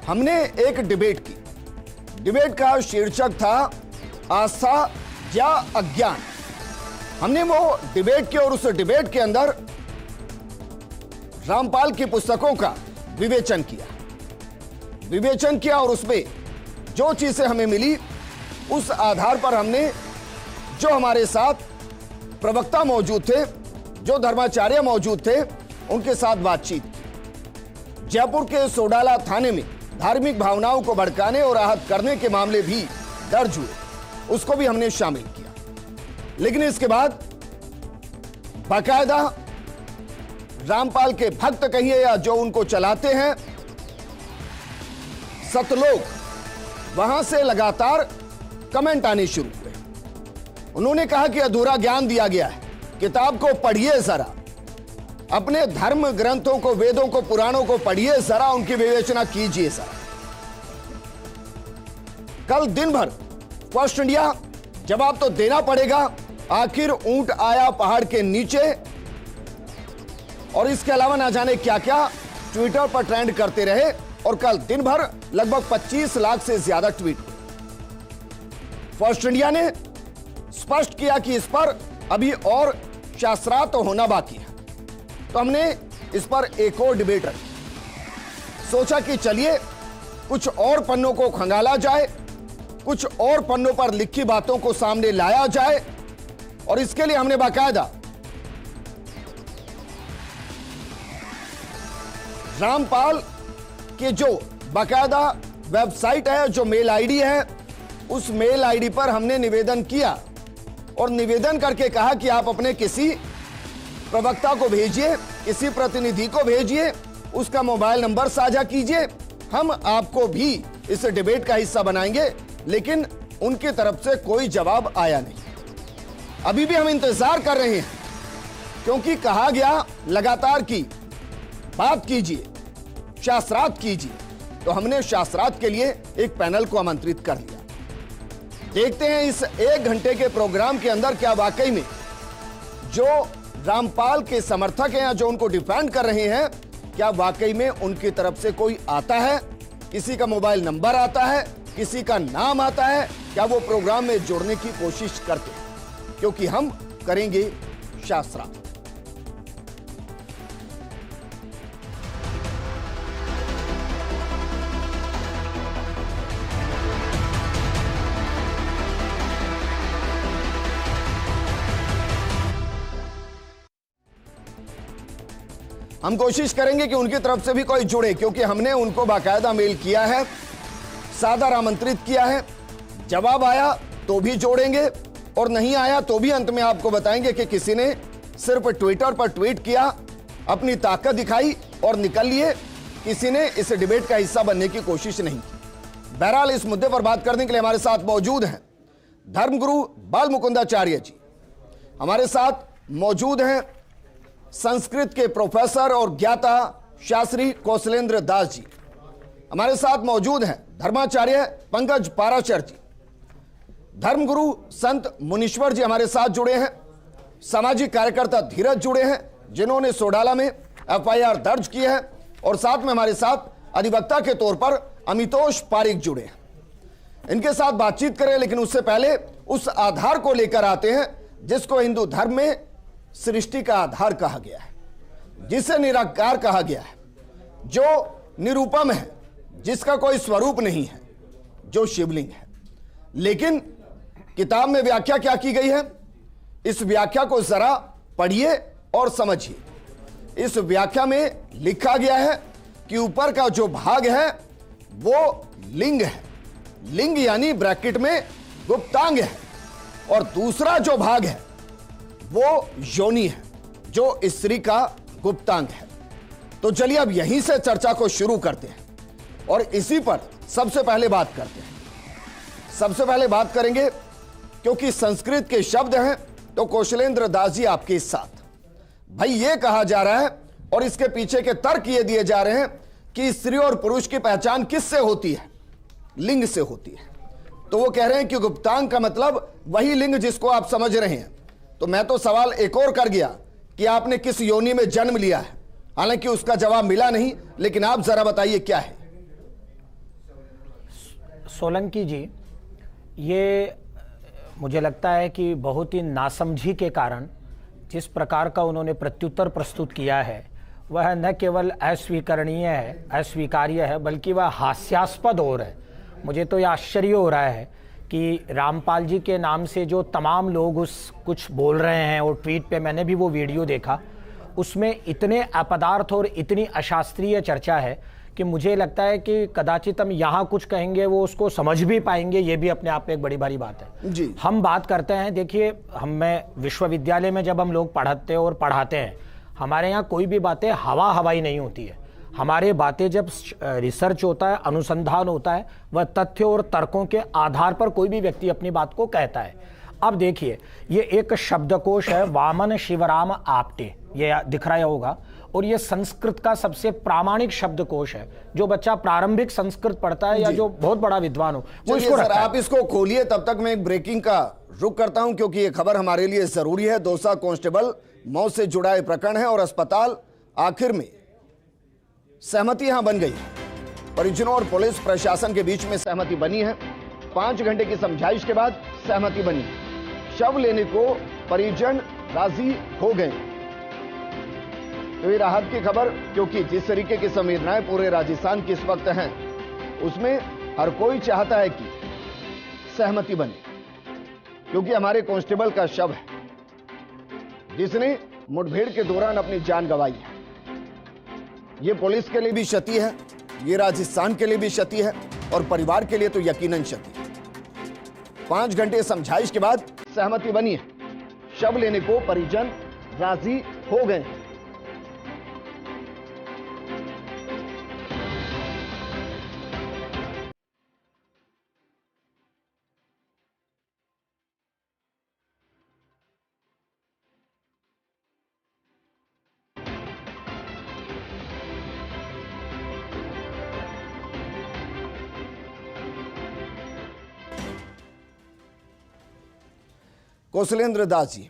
हमने एक डिबेट की। डिबेट का शीर्षक था आस्था या अज्ञान। हमने वो डिबेट की और उस डिबेट के अंदर रामपाल की पुस्तकों का विवेचन किया और उसमें जो चीजें हमें मिली उस आधार पर हमने जो हमारे साथ प्रवक्ता मौजूद थे, जो धर्माचार्य मौजूद थे, उनके साथ बातचीत की। जयपुर के सोडाला थाने में धार्मिक भावनाओं को भड़काने और आहत करने के मामले भी दर्ज हुए, उसको भी हमने शामिल किया। लेकिन इसके बाद बाकायदा रामपाल के भक्त कहिए या जो उनको चलाते हैं सतलोक, वहां से लगातार कमेंट आने शुरू हुए। उन्होंने कहा कि अधूरा ज्ञान दिया गया है, किताब को पढ़िए जरा, अपने धर्म ग्रंथों को, वेदों को, पुराणों को पढ़िए जरा, उनकी विवेचना कीजिए जरा। कल दिन भर फर्स्ट इंडिया जवाब तो देना पड़ेगा, आखिर ऊंट आया पहाड़ के नीचे, और इसके अलावा ना जाने क्या क्या ट्विटर पर ट्रेंड करते रहे। और कल दिन भर लगभग 25 लाख से ज्यादा ट्वीट हुए। फर्स्ट इंडिया ने स्पष्ट किया कि इस पर अभी और शास्त्रार्थ होना बाकी है, तो हमने इस पर एक और डिबेट रखी। सोचा कि चलिए कुछ और पन्नों को खंगाला जाए, कुछ और पन्नों पर लिखी बातों को सामने लाया जाए, और इसके लिए हमने बाकायदा रामपाल के जो बाकायदा वेबसाइट है, जो मेल आईडी है, उस मेल आईडी पर हमने निवेदन किया और निवेदन करके कहा कि आप अपने किसी प्रवक्ता को भेजिए, किसी प्रतिनिधि को भेजिए, उसका मोबाइल नंबर साझा कीजिए, हम आपको भी इस डिबेट का हिस्सा बनाएंगे। लेकिन उनकी तरफ से कोई जवाब आया नहीं। अभी भी हम इंतजार कर रहे हैं, क्योंकि कहा गया लगातार की बात कीजिए, शास्त्रार्थ कीजिए, तो हमने शास्त्रार्थ के लिए एक पैनल को आमंत्रित कर लिया। देखते हैं इस 1 घंटे के प्रोग्राम के अंदर क्या वाकई में जो रामपाल के समर्थक हैं या जो उनको डिफेंड कर रहे हैं, क्या वाकई में उनकी तरफ से कोई आता है, किसी का मोबाइल नंबर आता है, किसी का नाम आता है, क्या वो प्रोग्राम में जोड़ने की कोशिश करते हैं, क्योंकि हम करेंगे शास्त्रार्थ। हम कोशिश करेंगे कि उनकी तरफ से भी कोई जुड़े, क्योंकि हमने उनको बाकायदा मेल किया है, सादर आमंत्रित किया है। जवाब आया तो भी जोड़ेंगे और नहीं आया तो भी अंत में आपको बताएंगे कि किसी ने सिर्फ ट्विटर पर ट्वीट किया, अपनी ताकत दिखाई और निकल लिए, किसी ने इस डिबेट का हिस्सा बनने की कोशिश नहीं की। बहरहाल इस मुद्दे पर बात करने के लिए हमारे साथ मौजूद हैं धर्मगुरु बाल मुकुंदाचार्य जी, हमारे साथ मौजूद हैं संस्कृत के प्रोफेसर और ज्ञाता शास्त्री कौशलेंद्र दास जी, हमारे साथ मौजूद हैं धर्माचार्य पंकज पाराशर जी, धर्मगुरु संत मुनीश्वर जी हमारे साथ जुड़े हैं, सामाजिक कार्यकर्ता धीरज जुड़े हैं जिन्होंने सोडाला में FIR दर्ज की है, और साथ में हमारे साथ अधिवक्ता के तौर पर अमितोष पारिक जुड़े हैं। इनके साथ बातचीत करें, लेकिन उससे पहले उस आधार को लेकर आते हैं जिसको हिंदू धर्म में सृष्टि का आधार कहा गया है, जिसे निराकार कहा गया है, जो निरूपम है, जिसका कोई स्वरूप नहीं है, जो शिवलिंग है। लेकिन किताब में व्याख्या क्या की गई है, इस व्याख्या को जरा पढ़िए और समझिए। इस व्याख्या में लिखा गया है कि ऊपर का जो भाग है वो लिंग है, लिंग यानी ब्रैकेट में गुप्तांग है, और दूसरा जो भाग है वो योनि है, जो स्त्री का गुप्तांग है। तो चलिए अब यहीं से चर्चा को शुरू करते हैं और इसी पर सबसे पहले बात करते हैं। सबसे पहले बात करेंगे, क्योंकि संस्कृत के शब्द हैं, तो कौशलेंद्र दास जी आपके साथ। भाई ये कहा जा रहा है और इसके पीछे के तर्क ये दिए जा रहे हैं कि स्त्री और पुरुष की पहचान किससे होती है, लिंग से होती है। तो वो कह रहे हैं कि गुप्तांग का मतलब वही लिंग जिसको आप समझ रहे हैं। तो मैं तो सवाल एक और कर गया कि आपने किस योनि में जन्म लिया है, हालांकि उसका जवाब मिला नहीं, लेकिन आप जरा बताइए क्या है। सोलंकी जी, ये मुझे लगता है कि बहुत ही नासमझी के कारण जिस प्रकार का उन्होंने प्रत्युत्तर प्रस्तुत किया है वह न केवल अस्वीकरणीय है, अस्वीकार्य है, बल्कि वह हास्यास्पद और है। मुझे तो ये आश्चर्य हो रहा है कि रामपाल जी के नाम से जो तमाम लोग उस कुछ बोल रहे हैं, और ट्वीट पे मैंने भी वो वीडियो देखा, उसमें इतने अपदार्थ और इतनी अशास्त्रीय चर्चा है कि मुझे लगता है कि कदाचित हम यहाँ कुछ कहेंगे वो उसको समझ भी पाएंगे, ये भी अपने आप में एक बड़ी भारी बात है जी। हम बात करते हैं, देखिए मैं विश्वविद्यालय में जब हम लोग पढ़ाते और पढ़ाते हैं, हमारे यहाँ कोई भी बातें हवाई नहीं होती है। हमारे बातें जब रिसर्च होता है, अनुसंधान होता है, वह तथ्य और तर्कों के आधार पर कोई भी व्यक्ति अपनी बात को कहता है। अब देखिए, ये एक शब्दकोश है, वामन शिवराम आपटे, ये दिख रहा होगा, और ये संस्कृत का सबसे प्रामाणिक शब्दकोश है। जो बच्चा प्रारंभिक संस्कृत पढ़ता है या जो बहुत बड़ा विद्वान हो वो इसको सर आप इसको खोलिए, तब तक मैं एक ब्रेकिंग का रुख करता हूं, क्योंकि ये खबर हमारे लिए जरूरी है। दौसा कांस्टेबल मौत से जुड़ा ये प्रकरण है और अस्पताल आखिर में सहमति यहां बन गई। परिजनों और पुलिस प्रशासन के बीच में सहमति बनी है। 5 घंटे की समझाइश के बाद सहमति बनी। शव लेने को परिजन राजी हो गए। तो ये राहत की खबर, क्योंकि जिस तरीके की संवेदनाएं पूरे राजस्थान की इस वक्त हैं, उसमें हर कोई चाहता है कि सहमति बने, क्योंकि हमारे कांस्टेबल का शव है जिसने मुठभेड़ के दौरान अपनी जान गंवाई है। ये पुलिस के लिए भी क्षति है, ये राजस्थान के लिए भी क्षति है, और परिवार के लिए तो यकीनन क्षति है। 5 घंटे समझाइश के बाद सहमति बनी है। शव लेने को परिजन राजी हो गए। कौशलेंद्र दास जी,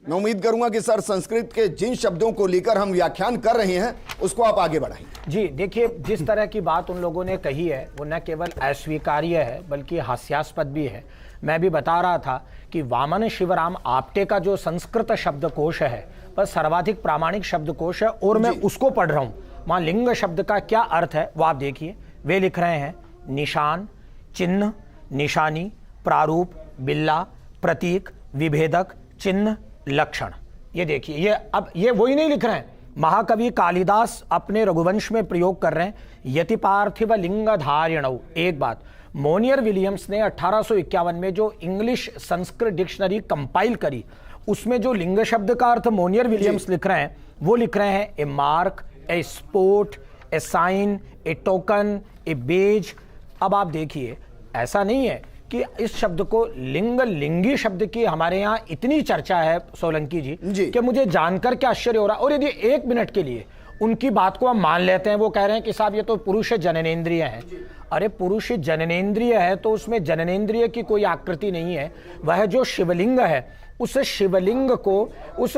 मैं उम्मीद करूंगा कि सर संस्कृत के जिन शब्दों को लेकर हम व्याख्यान कर रहे हैं उसको आप आगे बढ़ाएंगे। जी देखिए, जिस तरह की बात उन लोगों ने कही है वो न केवल अस्वीकार्य है बल्कि हास्यास्पद भी है। मैं भी बता रहा था कि वामन शिवराम आपटे का जो संस्कृत शब्दकोश है वह सर्वाधिक प्रामाणिक शब्दकोश है, और मैं उसको पढ़ रहा हूँ। वहाँ लिंग शब्द का क्या अर्थ है वो आप देखिए। वे लिख रहे हैं निशान, चिन्ह, निशानी, प्रारूप, बिल्ला, प्रतीक, विभेदक, चिन्ह, लक्षण। ये देखिए, ये अब ये वही नहीं लिख रहे हैं, महाकवि कालिदास अपने रघुवंश में प्रयोग कर रहे हैं, यति पार्थिव लिंग धारिणौ। एक बात, मोनियर विलियम्स ने 1851 में जो इंग्लिश संस्कृत डिक्शनरी कंपाइल करी, उसमें जो लिंग शब्द का अर्थ मोनियर विलियम्स लिख रहे हैं, वो लिख रहे हैं ए mark, a sport, A sign, A token, A beige. अब आप देखिए, ऐसा नहीं है कि इस शब्द को लिंगी शब्द की हमारे यहाँ इतनी चर्चा है सोलंकी जी कि मुझे जानकर क्या आश्चर्य हो रहा है। और यदि 1 मिनट के लिए उनकी बात को हम मान लेते हैं, वो कह रहे हैं कि साहब ये तो पुरुष जननेंद्रिय है। अरे पुरुष जननेंद्रिय है तो उसमें जननेंद्रिय की कोई आकृति नहीं है। वह जो शिवलिंग है उस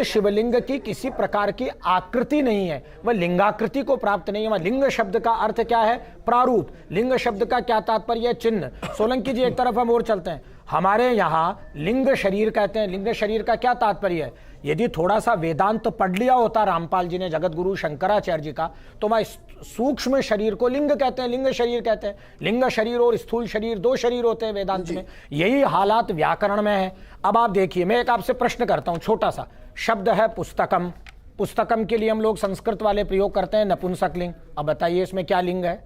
शिवलिंग की किसी प्रकार की आकृति नहीं है, वह लिंगाकृति को प्राप्त नहीं है। वह लिंग शब्द का अर्थ क्या है? प्रारूप। लिंग शब्द का क्या तात्पर्य है? चिन्ह। सोलंकी जी एक तरफ हम और चलते हैं, हमारे यहाँ लिंग शरीर कहते हैं। लिंग शरीर का क्या तात्पर्य है? यदि थोड़ा सा वेदांत पढ़ लिया होता रामपाल जी ने, जगत गुरु शंकराचार्य जी का, तो वह सूक्ष्म शरीर को लिंग कहते हैं, लिंग शरीर कहते हैं। लिंग शरीर और स्थूल शरीर 2 शरीर होते हैं वेदांत में। यही हालात व्याकरण में है। अब आप देखिए, मैं एक आपसे प्रश्न करता हूं, छोटा सा शब्द है पुस्तकम। पुस्तकम के लिए हम लोग संस्कृत वाले प्रयोग करते हैं नपुंसक लिंग। अब बताइए इसमें क्या लिंग है?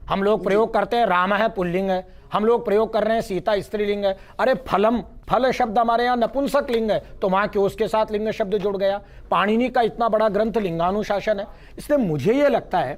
हम लोग प्रयोग करते हैं राम है पुल्लिंग है, हम लोग प्रयोग कर रहे हैं सीता स्त्रीलिंग है। अरे फलम, फल शब्द हमारे यहाँ नपुंसक लिंग है, तो वहां क्यों उसके साथ लिंग शब्द जुड़ गया? पाणिनि का इतना बड़ा ग्रंथ लिंगानुशासन है। इसलिए मुझे ये लगता है,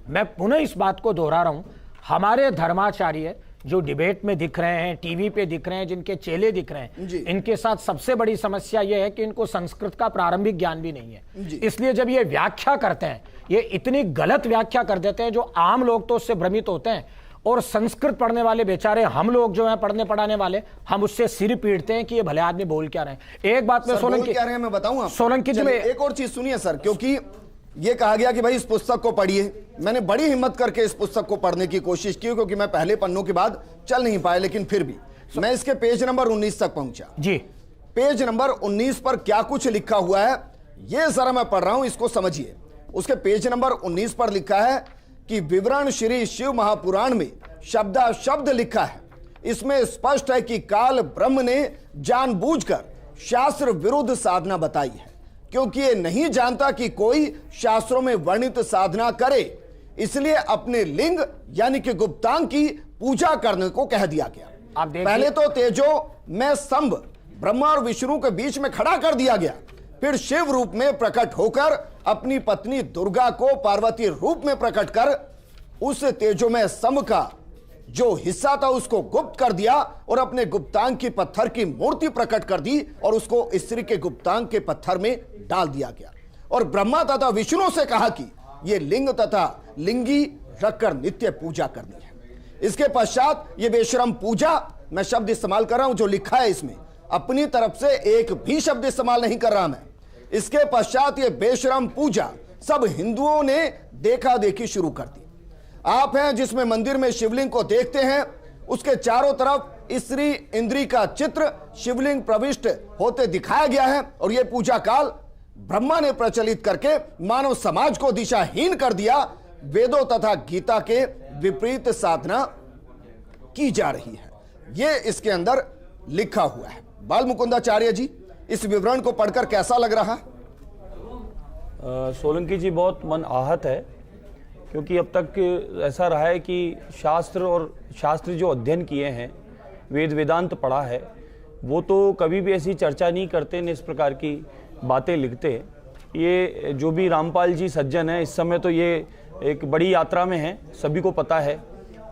मैं पुनः इस बात को दोहरा रहा हूं, हमारे धर्माचार्य जो डिबेट में दिख रहे हैं, टीवी पे दिख रहे हैं, जिनके चेले दिख रहे हैं, इनके साथ सबसे बड़ी समस्या यह है कि इनको संस्कृत का प्रारंभिक ज्ञान भी नहीं है। इसलिए जब ये व्याख्या करते हैं, ये इतनी गलत व्याख्या कर देते हैं, जो आम लोग तो उससे भ्रमित होते हैं, और संस्कृत पढ़ने वाले बेचारे हम लोग जो हैं पढ़ने पढ़ाने वाले, हम उससे सिर पीटते हैं कि ये भले आदमी बोल क्या रहे हैं। एक बात में सोलंकी क्या रहे हैं मैं बताऊं, सोलंकी जी में एक और चीज सुनिए सर, क्योंकि ये कहा गया कि भाई इस पुस्तक को पढ़िए। मैंने बड़ी हिम्मत करके इस पुस्तक को पढ़ने की कोशिश की, क्योंकि मैं पहले पन्नों के बाद चल नहीं पाया, लेकिन फिर भी मैं इसके पेज नंबर 19 तक पहुंचा जी। पेज नंबर 19 पर क्या कुछ लिखा हुआ है ये जरा मैं पढ़ रहा हूं, इसको समझिए। उसके पेज नंबर 19 पर लिखा है कि विवरण श्री शिव महापुराण में शब्दाशब्द लिखा है। इसमें स्पष्ट है कि काल ब्रह्म ने जानबूझकर शास्त्र विरुद्ध साधना बताई है, क्योंकि ये नहीं जानता कि कोई शास्त्रों में वर्णित साधना करे, इसलिए अपने लिंग यानी कि गुप्तांग की पूजा करने को कह दिया गया। आप देखिए, पहले तो तेजो में स्तंभ ब्रह्मा और विष्णु के बीच में खड़ा कर दिया गया, फिर शिव रूप में प्रकट होकर अपनी पत्नी दुर्गा को पार्वती रूप में प्रकट कर उस तेजोमय स्तंभ का जो हिस्सा था उसको गुप्त कर दिया और अपने गुप्तांग की पत्थर की मूर्ति प्रकट कर दी और उसको स्त्री के गुप्तांग के पत्थर में डाल दिया गया। और ब्रह्मा तथा विष्णु से कहा कि यह लिंग तथा लिंगी रखकर नित्य पूजा करनी है। इसके पश्चात ये बेशरम पूजा, मैं शब्द इस्तेमाल कर रहा हूं जो लिखा है इसमें, अपनी तरफ से एक भी शब्द इस्तेमाल नहीं कर रहा मैं। इसके पश्चात ये बेशरम पूजा सब हिंदुओं ने देखा देखी शुरू कर दी। आप हैं जिसमें मंदिर में शिवलिंग को देखते हैं, उसके चारों तरफ स्त्री इंद्री का चित्र शिवलिंग प्रविष्ट होते दिखाया गया है, और यह पूजा काल ब्रह्मा ने प्रचलित करके मानव समाज को दिशाहीन कर दिया। वेदों तथा गीता के विपरीत साधना की जा रही है, यह इसके अंदर लिखा हुआ है। बाल मुकुंदाचार्य जी, इस विवरण को पढ़कर कैसा लग रहा? सोलंकी जी, बहुत मन आहत है, क्योंकि अब तक ऐसा रहा है कि शास्त्र जो अध्ययन किए हैं, वेद वेदांत पढ़ा है, वो तो कभी भी ऐसी चर्चा नहीं करते, न इस प्रकार की बातें लिखते। ये जो भी रामपाल जी सज्जन हैं, इस समय तो ये एक बड़ी यात्रा में हैं, सभी को पता है,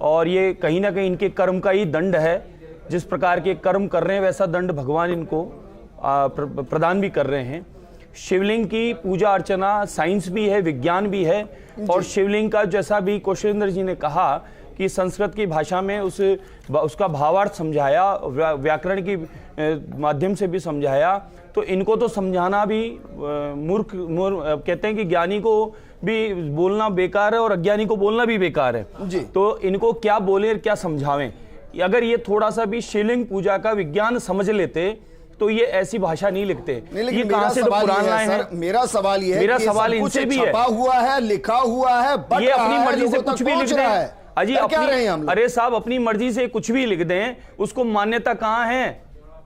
और ये कहीं ना कहीं इनके कर्म का ही दंड है। जिस प्रकार के कर्म कर रहे हैं वैसा दंड भगवान इनको प्रदान भी कर रहे हैं। शिवलिंग की पूजा अर्चना साइंस भी है, विज्ञान भी है, और शिवलिंग का जैसा भी कौशलेंद्र जी ने कहा कि संस्कृत की भाषा में उसका भावार्थ समझाया, व्याकरण की माध्यम से भी समझाया, तो इनको तो समझाना भी मूर्ख कहते हैं कि ज्ञानी को भी बोलना बेकार है और अज्ञानी को बोलना भी बेकार है जी। तो इनको क्या बोले और क्या समझावें। अगर ये थोड़ा सा भी शिवलिंग पूजा का विज्ञान समझ लेते तो ये ऐसी भाषा नहीं लिखते। ये कहां से तो पुराण लाए हैं? मेरा सवाल ये है, मेरा सवाल इनसे भी है, छपा हुआ है, लिखा हुआ है, ये अपनी मर्जी से कुछ भी लिख दें। अजी अरे साहब, अपनी मर्जी से कुछ भी लिख दें, उसको मान्यता कहां है?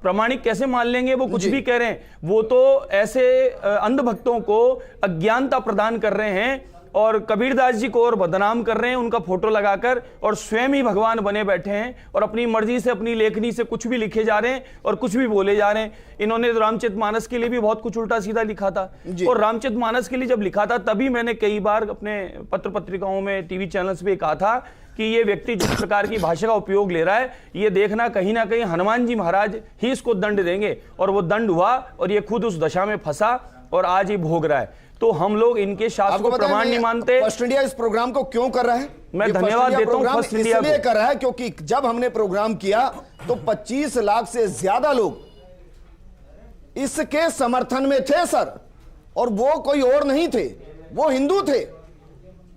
प्रमाणिक कैसे मान लेंगे? वो कुछ भी कह रहे हैं, वो तो ऐसे अंधभक्तों को अज्ञानता प्रदान कर रहे हैं और कबीरदास जी को और बदनाम कर रहे हैं उनका फोटो लगाकर, और स्वयं ही भगवान बने बैठे हैं और अपनी मर्जी से अपनी लेखनी से कुछ भी लिखे जा रहे हैं और कुछ भी बोले जा रहे हैं। इन्होंने रामचरितमानस के लिए भी बहुत कुछ उल्टा सीधा लिखा था, और रामचरितमानस के लिए जब लिखा था तभी मैंने कई बार अपने पत्र पत्रिकाओं में, टीवी चैनल्स पे कहा था कि ये व्यक्ति जिस प्रकार की भाषा का उपयोग ले रहा है, ये देखना कहीं ना कहीं हनुमान जी महाराज ही इसको दंड देंगे, और वो दंड हुआ और ये खुद उस दशा में फंसा और आज ये भोग रहा है। तो हम लोग इनके शास्त्र को प्रमाण नहीं मानते। फर्स्ट इंडिया इस प्रोग्राम को क्यों कर रहा है? मैं धन्यवाद देता हूं फर्स्ट इंडिया को। इसलिए कर रहा है क्योंकि जब हमने प्रोग्राम किया तो 25 लाख से ज्यादा लोग इसके समर्थन में थे सर, और वो कोई और नहीं थे, वो हिंदू थे।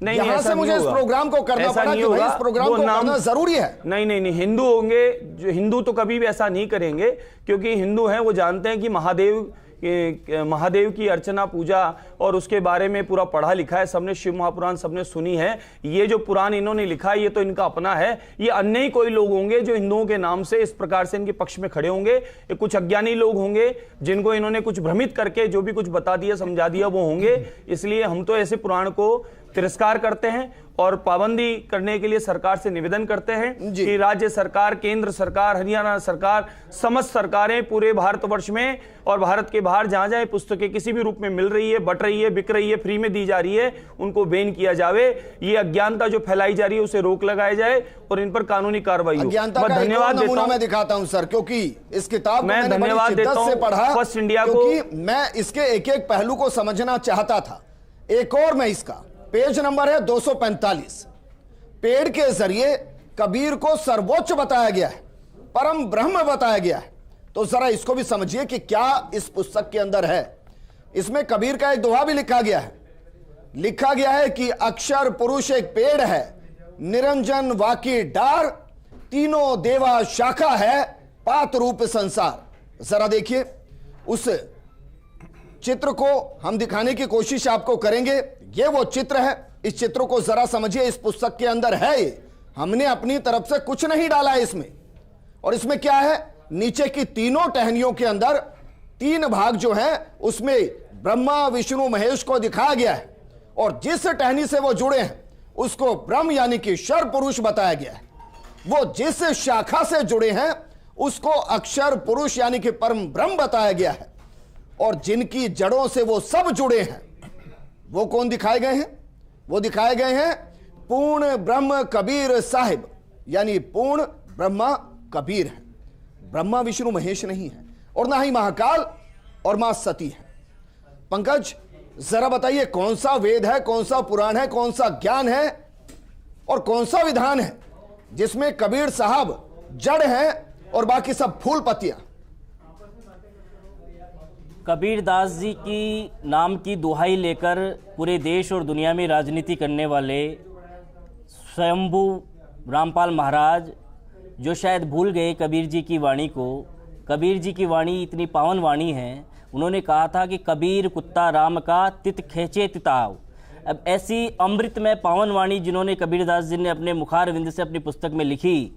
नहीं, यहां से मुझे इस प्रोग्राम को करना पड़ा कि भाई इस प्रोग्राम को करना जरूरी है। नहीं, हिंदू होंगे जो हिंदू तो कभी भी ऐसा नहीं करेंगे, क्योंकि हिंदू हैं, वो जानते हैं कि महादेव की अर्चना पूजा और उसके बारे में पूरा पढ़ा लिखा है, सबने शिव महापुराण सबने सुनी है। ये जो पुराण इन्होंने लिखा है ये तो इनका अपना है। ये अन्य ही कोई लोग होंगे जो हिंदुओं के नाम से इस प्रकार से इनके पक्ष में खड़े होंगे। ये कुछ अज्ञानी लोग होंगे जिनको इन्होंने कुछ भ्रमित करके जो भी कुछ बता दिया, समझा दिया, वो होंगे। इसलिए हम तो ऐसे पुराण को तिरस्कार करते हैं और पाबंदी करने के लिए सरकार से निवेदन करते हैं कि राज्य सरकार, केंद्र सरकार, हरियाणा सरकार, समस्त सरकारें पूरे भारतवर्ष में और भारत के बाहर जहां जहां पुस्तकें किसी भी रूप में मिल रही है, बट रही है, बिक रही है, फ्री में दी जा रही है, उनको बैन किया जावे। ये अज्ञानता जो फैलाई जा रही है उसे रोक लगाया जाए और इन पर कानूनी कार्रवाई हो। मैं धन्यवाद देता हूं, मैं दिखाता हूं सर, क्योंकि इस किताब को मैं धन्यवाद देता हूं पढ़ा फर्स्ट इंडिया को, मैं इसके एक एक पहलू को समझना चाहता था। एक और मैं इसका पेज नंबर है 245। पेड़ के जरिए कबीर को सर्वोच्च बताया गया है, परम ब्रह्म बताया गया है। तो जरा इसको भी समझिए कि क्या इस पुस्तक के अंदर है। इसमें कबीर का एक दोहा भी लिखा गया है, लिखा गया है कि अक्षर पुरुष एक पेड़ है, निरंजन वाकी डार, तीनों देवा शाखा है, पात रूप संसार। जरा देखिए, उस चित्र को हम दिखाने की कोशिश आपको करेंगे। ये वो चित्र है, इस चित्र को जरा समझिए। इस पुस्तक के अंदर है ये, हमने अपनी तरफ से कुछ नहीं डाला है इसमें। और इसमें क्या है, नीचे की तीनों टहनियों के अंदर तीन भाग जो है उसमें ब्रह्मा विष्णु महेश को दिखाया गया है, और जिस टहनी से वो जुड़े हैं उसको ब्रह्म यानी कि शर पुरुष बताया गया है। वो जिस शाखा से जुड़े हैं उसको अक्षर पुरुष यानी कि परम ब्रह्म बताया गया है। और जिनकी जड़ों से वो सब जुड़े हैं वो कौन दिखाए गए हैं? वो दिखाए गए हैं पूर्ण ब्रह्म कबीर साहिब, यानी पूर्ण ब्रह्मा कबीर है। ब्रह्मा विष्णु महेश नहीं है, और ना ही महाकाल और मां सती है। पंकज, जरा बताइए कौन सा वेद है, कौन सा पुराण है, कौन सा ज्ञान है और कौन सा विधान है जिसमें कबीर साहब जड़ है और बाकी सब फूल पत्तियां? कबीर दास जी की नाम की दुहाई लेकर पूरे देश और दुनिया में राजनीति करने वाले स्वयंभू रामपाल महाराज, जो शायद भूल गए कबीर जी की वाणी को। कबीर जी की वाणी इतनी पावन वाणी है, उन्होंने कहा था कि कबीर कुत्ता राम का तित खेचे तिताव। अब ऐसी अमृत में पावन वाणी जिन्होंने कबीरदास जी ने अपने मुखारविंद से अपनी पुस्तक में लिखी,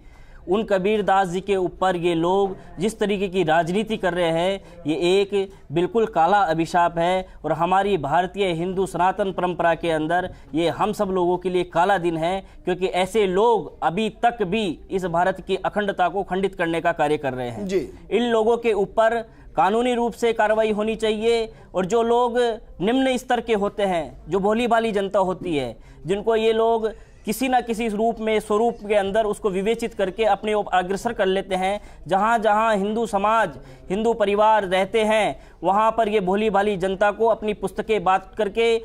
उन कबीरदास जी के ऊपर ये लोग जिस तरीके की राजनीति कर रहे हैं, ये एक बिल्कुल काला अभिशाप है। और हमारी भारतीय हिंदू सनातन परंपरा के अंदर ये हम सब लोगों के लिए काला दिन है, क्योंकि ऐसे लोग अभी तक भी इस भारत की अखंडता को खंडित करने का कार्य कर रहे हैं जी। इन लोगों के ऊपर कानूनी रूप से कार्रवाई होनी चाहिए। और जो लोग निम्न स्तर के होते हैं, जो भोली भाली जनता होती है, जिनको ये लोग किसी ना किसी रूप में स्वरूप के अंदर उसको विवेचित करके अपने ओर अग्रसर कर लेते हैं, जहाँ जहाँ हिंदू समाज हिंदू परिवार रहते हैं वहाँ पर ये भोली भाली जनता को अपनी पुस्तकें बात करके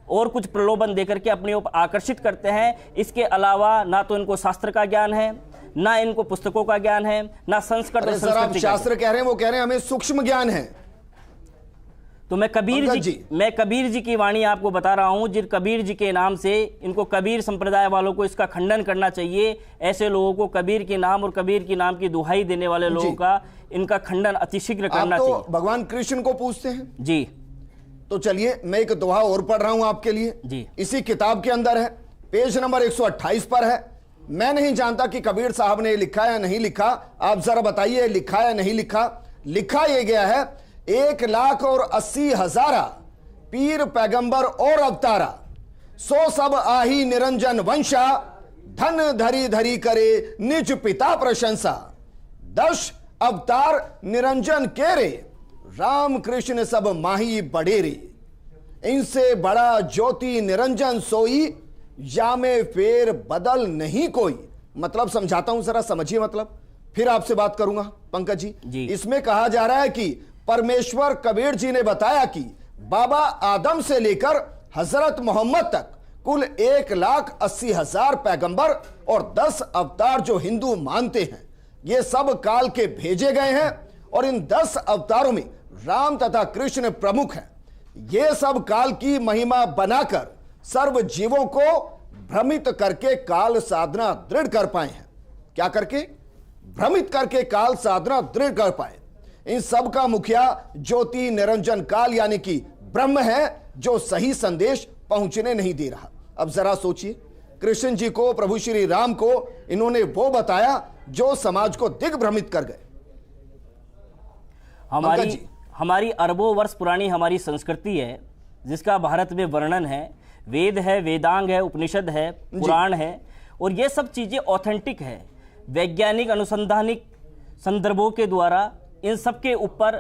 और कुछ प्रलोभन दे करके अपने ओर आकर्षित करते हैं। इसके अलावा ना तो इनको शास्त्र का ज्ञान है, ना इनको पुस्तकों का ज्ञान है, ना संस्कृत और संस्कृति का। शास्त्र कह रहे हैं, वो कह रहे हैं हमें सूक्ष्म ज्ञान है। तो मैं कबीर जी की वाणी आपको बता रहा हूं, जिन कबीर जी के नाम से इनको कबीर संप्रदाय वालों को इसका खंडन करना चाहिए। ऐसे लोगों को कबीर के नाम और कबीर की नाम की दुहाई देने वाले लोगों का इनका खंडन अतिशीघ्र करना चाहिए। तो भगवान कृष्ण को पूछते हैं जी। तो चलिए मैं एक दोहा और पढ़ रहा हूं आपके लिए जी। इसी किताब के अंदर है, पेज नंबर 128 पर है। मैं नहीं जानता कि कबीर साहब ने लिखा या नहीं लिखा, आप जरा बताइए लिखा या नहीं लिखा। लिखा यह गया है 1,80,000 पीर पैगंबर और अवतारा, सो सब आही निरंजन वंशा, धन धरी धरी करे निज पिता प्रशंसा। 10 अवतार निरंजन के रे, राम कृष्ण सब माही बड़ेरे। इनसे बड़ा ज्योति निरंजन सोई, या में फेर बदल नहीं कोई। मतलब समझाता हूं, जरा समझिए मतलब, फिर आपसे बात करूंगा पंकज जी। इसमें कहा जा रहा है कि परमेश्वर कबीर जी ने बताया कि बाबा आदम से लेकर हजरत मोहम्मद तक कुल 1,80,000 पैगंबर और 10 अवतार जो हिंदू मानते हैं, ये सब काल के भेजे गए हैं। और इन 10 अवतारों में राम तथा कृष्ण प्रमुख हैं। ये सब काल की महिमा बनाकर सर्व जीवों को भ्रमित करके काल साधना दृढ़ कर पाए हैं। क्या करके? भ्रमित करके काल साधना दृढ़ कर पाए। इन सब का मुखिया ज्योति निरंजन काल यानी कि ब्रह्म है, जो सही संदेश पहुंचने नहीं दे रहा। अब जरा सोचिए, कृष्ण जी को, प्रभु श्री राम को इन्होंने वो बताया जो समाज को दिग्भ्रमित कर गए। हमारी अरबों वर्ष पुरानी हमारी संस्कृति है, जिसका भारत में वर्णन है। वेद है, वेदांग है, उपनिषद है, पुराण है, और ये सब चीजें ऑथेंटिक है। वैज्ञानिक अनुसंधानिक संदर्भों के द्वारा इन सब के ऊपर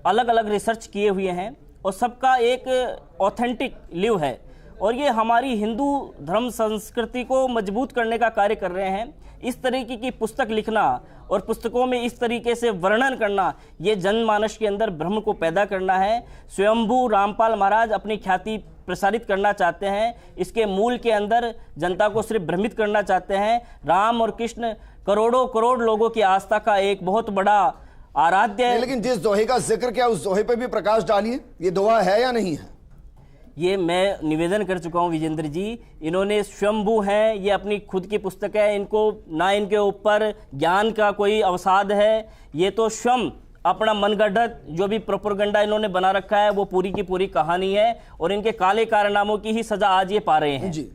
अलग अलग रिसर्च किए हुए हैं, और सबका एक ऑथेंटिक लिव है। और ये हमारी हिंदू धर्म संस्कृति को मजबूत करने का कार्य कर रहे हैं। इस तरीके की पुस्तक लिखना और पुस्तकों में इस तरीके से वर्णन करना, ये जनमानस के अंदर भ्रम को पैदा करना है। स्वयंभू रामपाल महाराज अपनी ख्याति प्रसारित करना चाहते हैं, इसके मूल के अंदर जनता को सिर्फ भ्रमित करना चाहते हैं। राम और कृष्ण करोड़ों करोड़ लोगों की आस्था का एक बहुत बड़ा आराध्य है। लेकिन जिस दोहे का जिक्र किया उस दोहे पे भी प्रकाश डालिए, ये दोहा है या नहीं है? ये मैं निवेदन कर चुका हूं विजेंद्र जी, इन्होंने स्वयंभू हैं, ये अपनी खुद की पुस्तक है, इनको ना इनके ऊपर ज्ञान का कोई अवसाद है, ये तो स्वयं अपना मनगढ़ंत जो भी प्रोपेगेंडा इन्होंने बना रखा है वो पूरी की पूरी कहानी है और इनके काले कारनामों की ही सजा आज ये पा रहे हैं। जी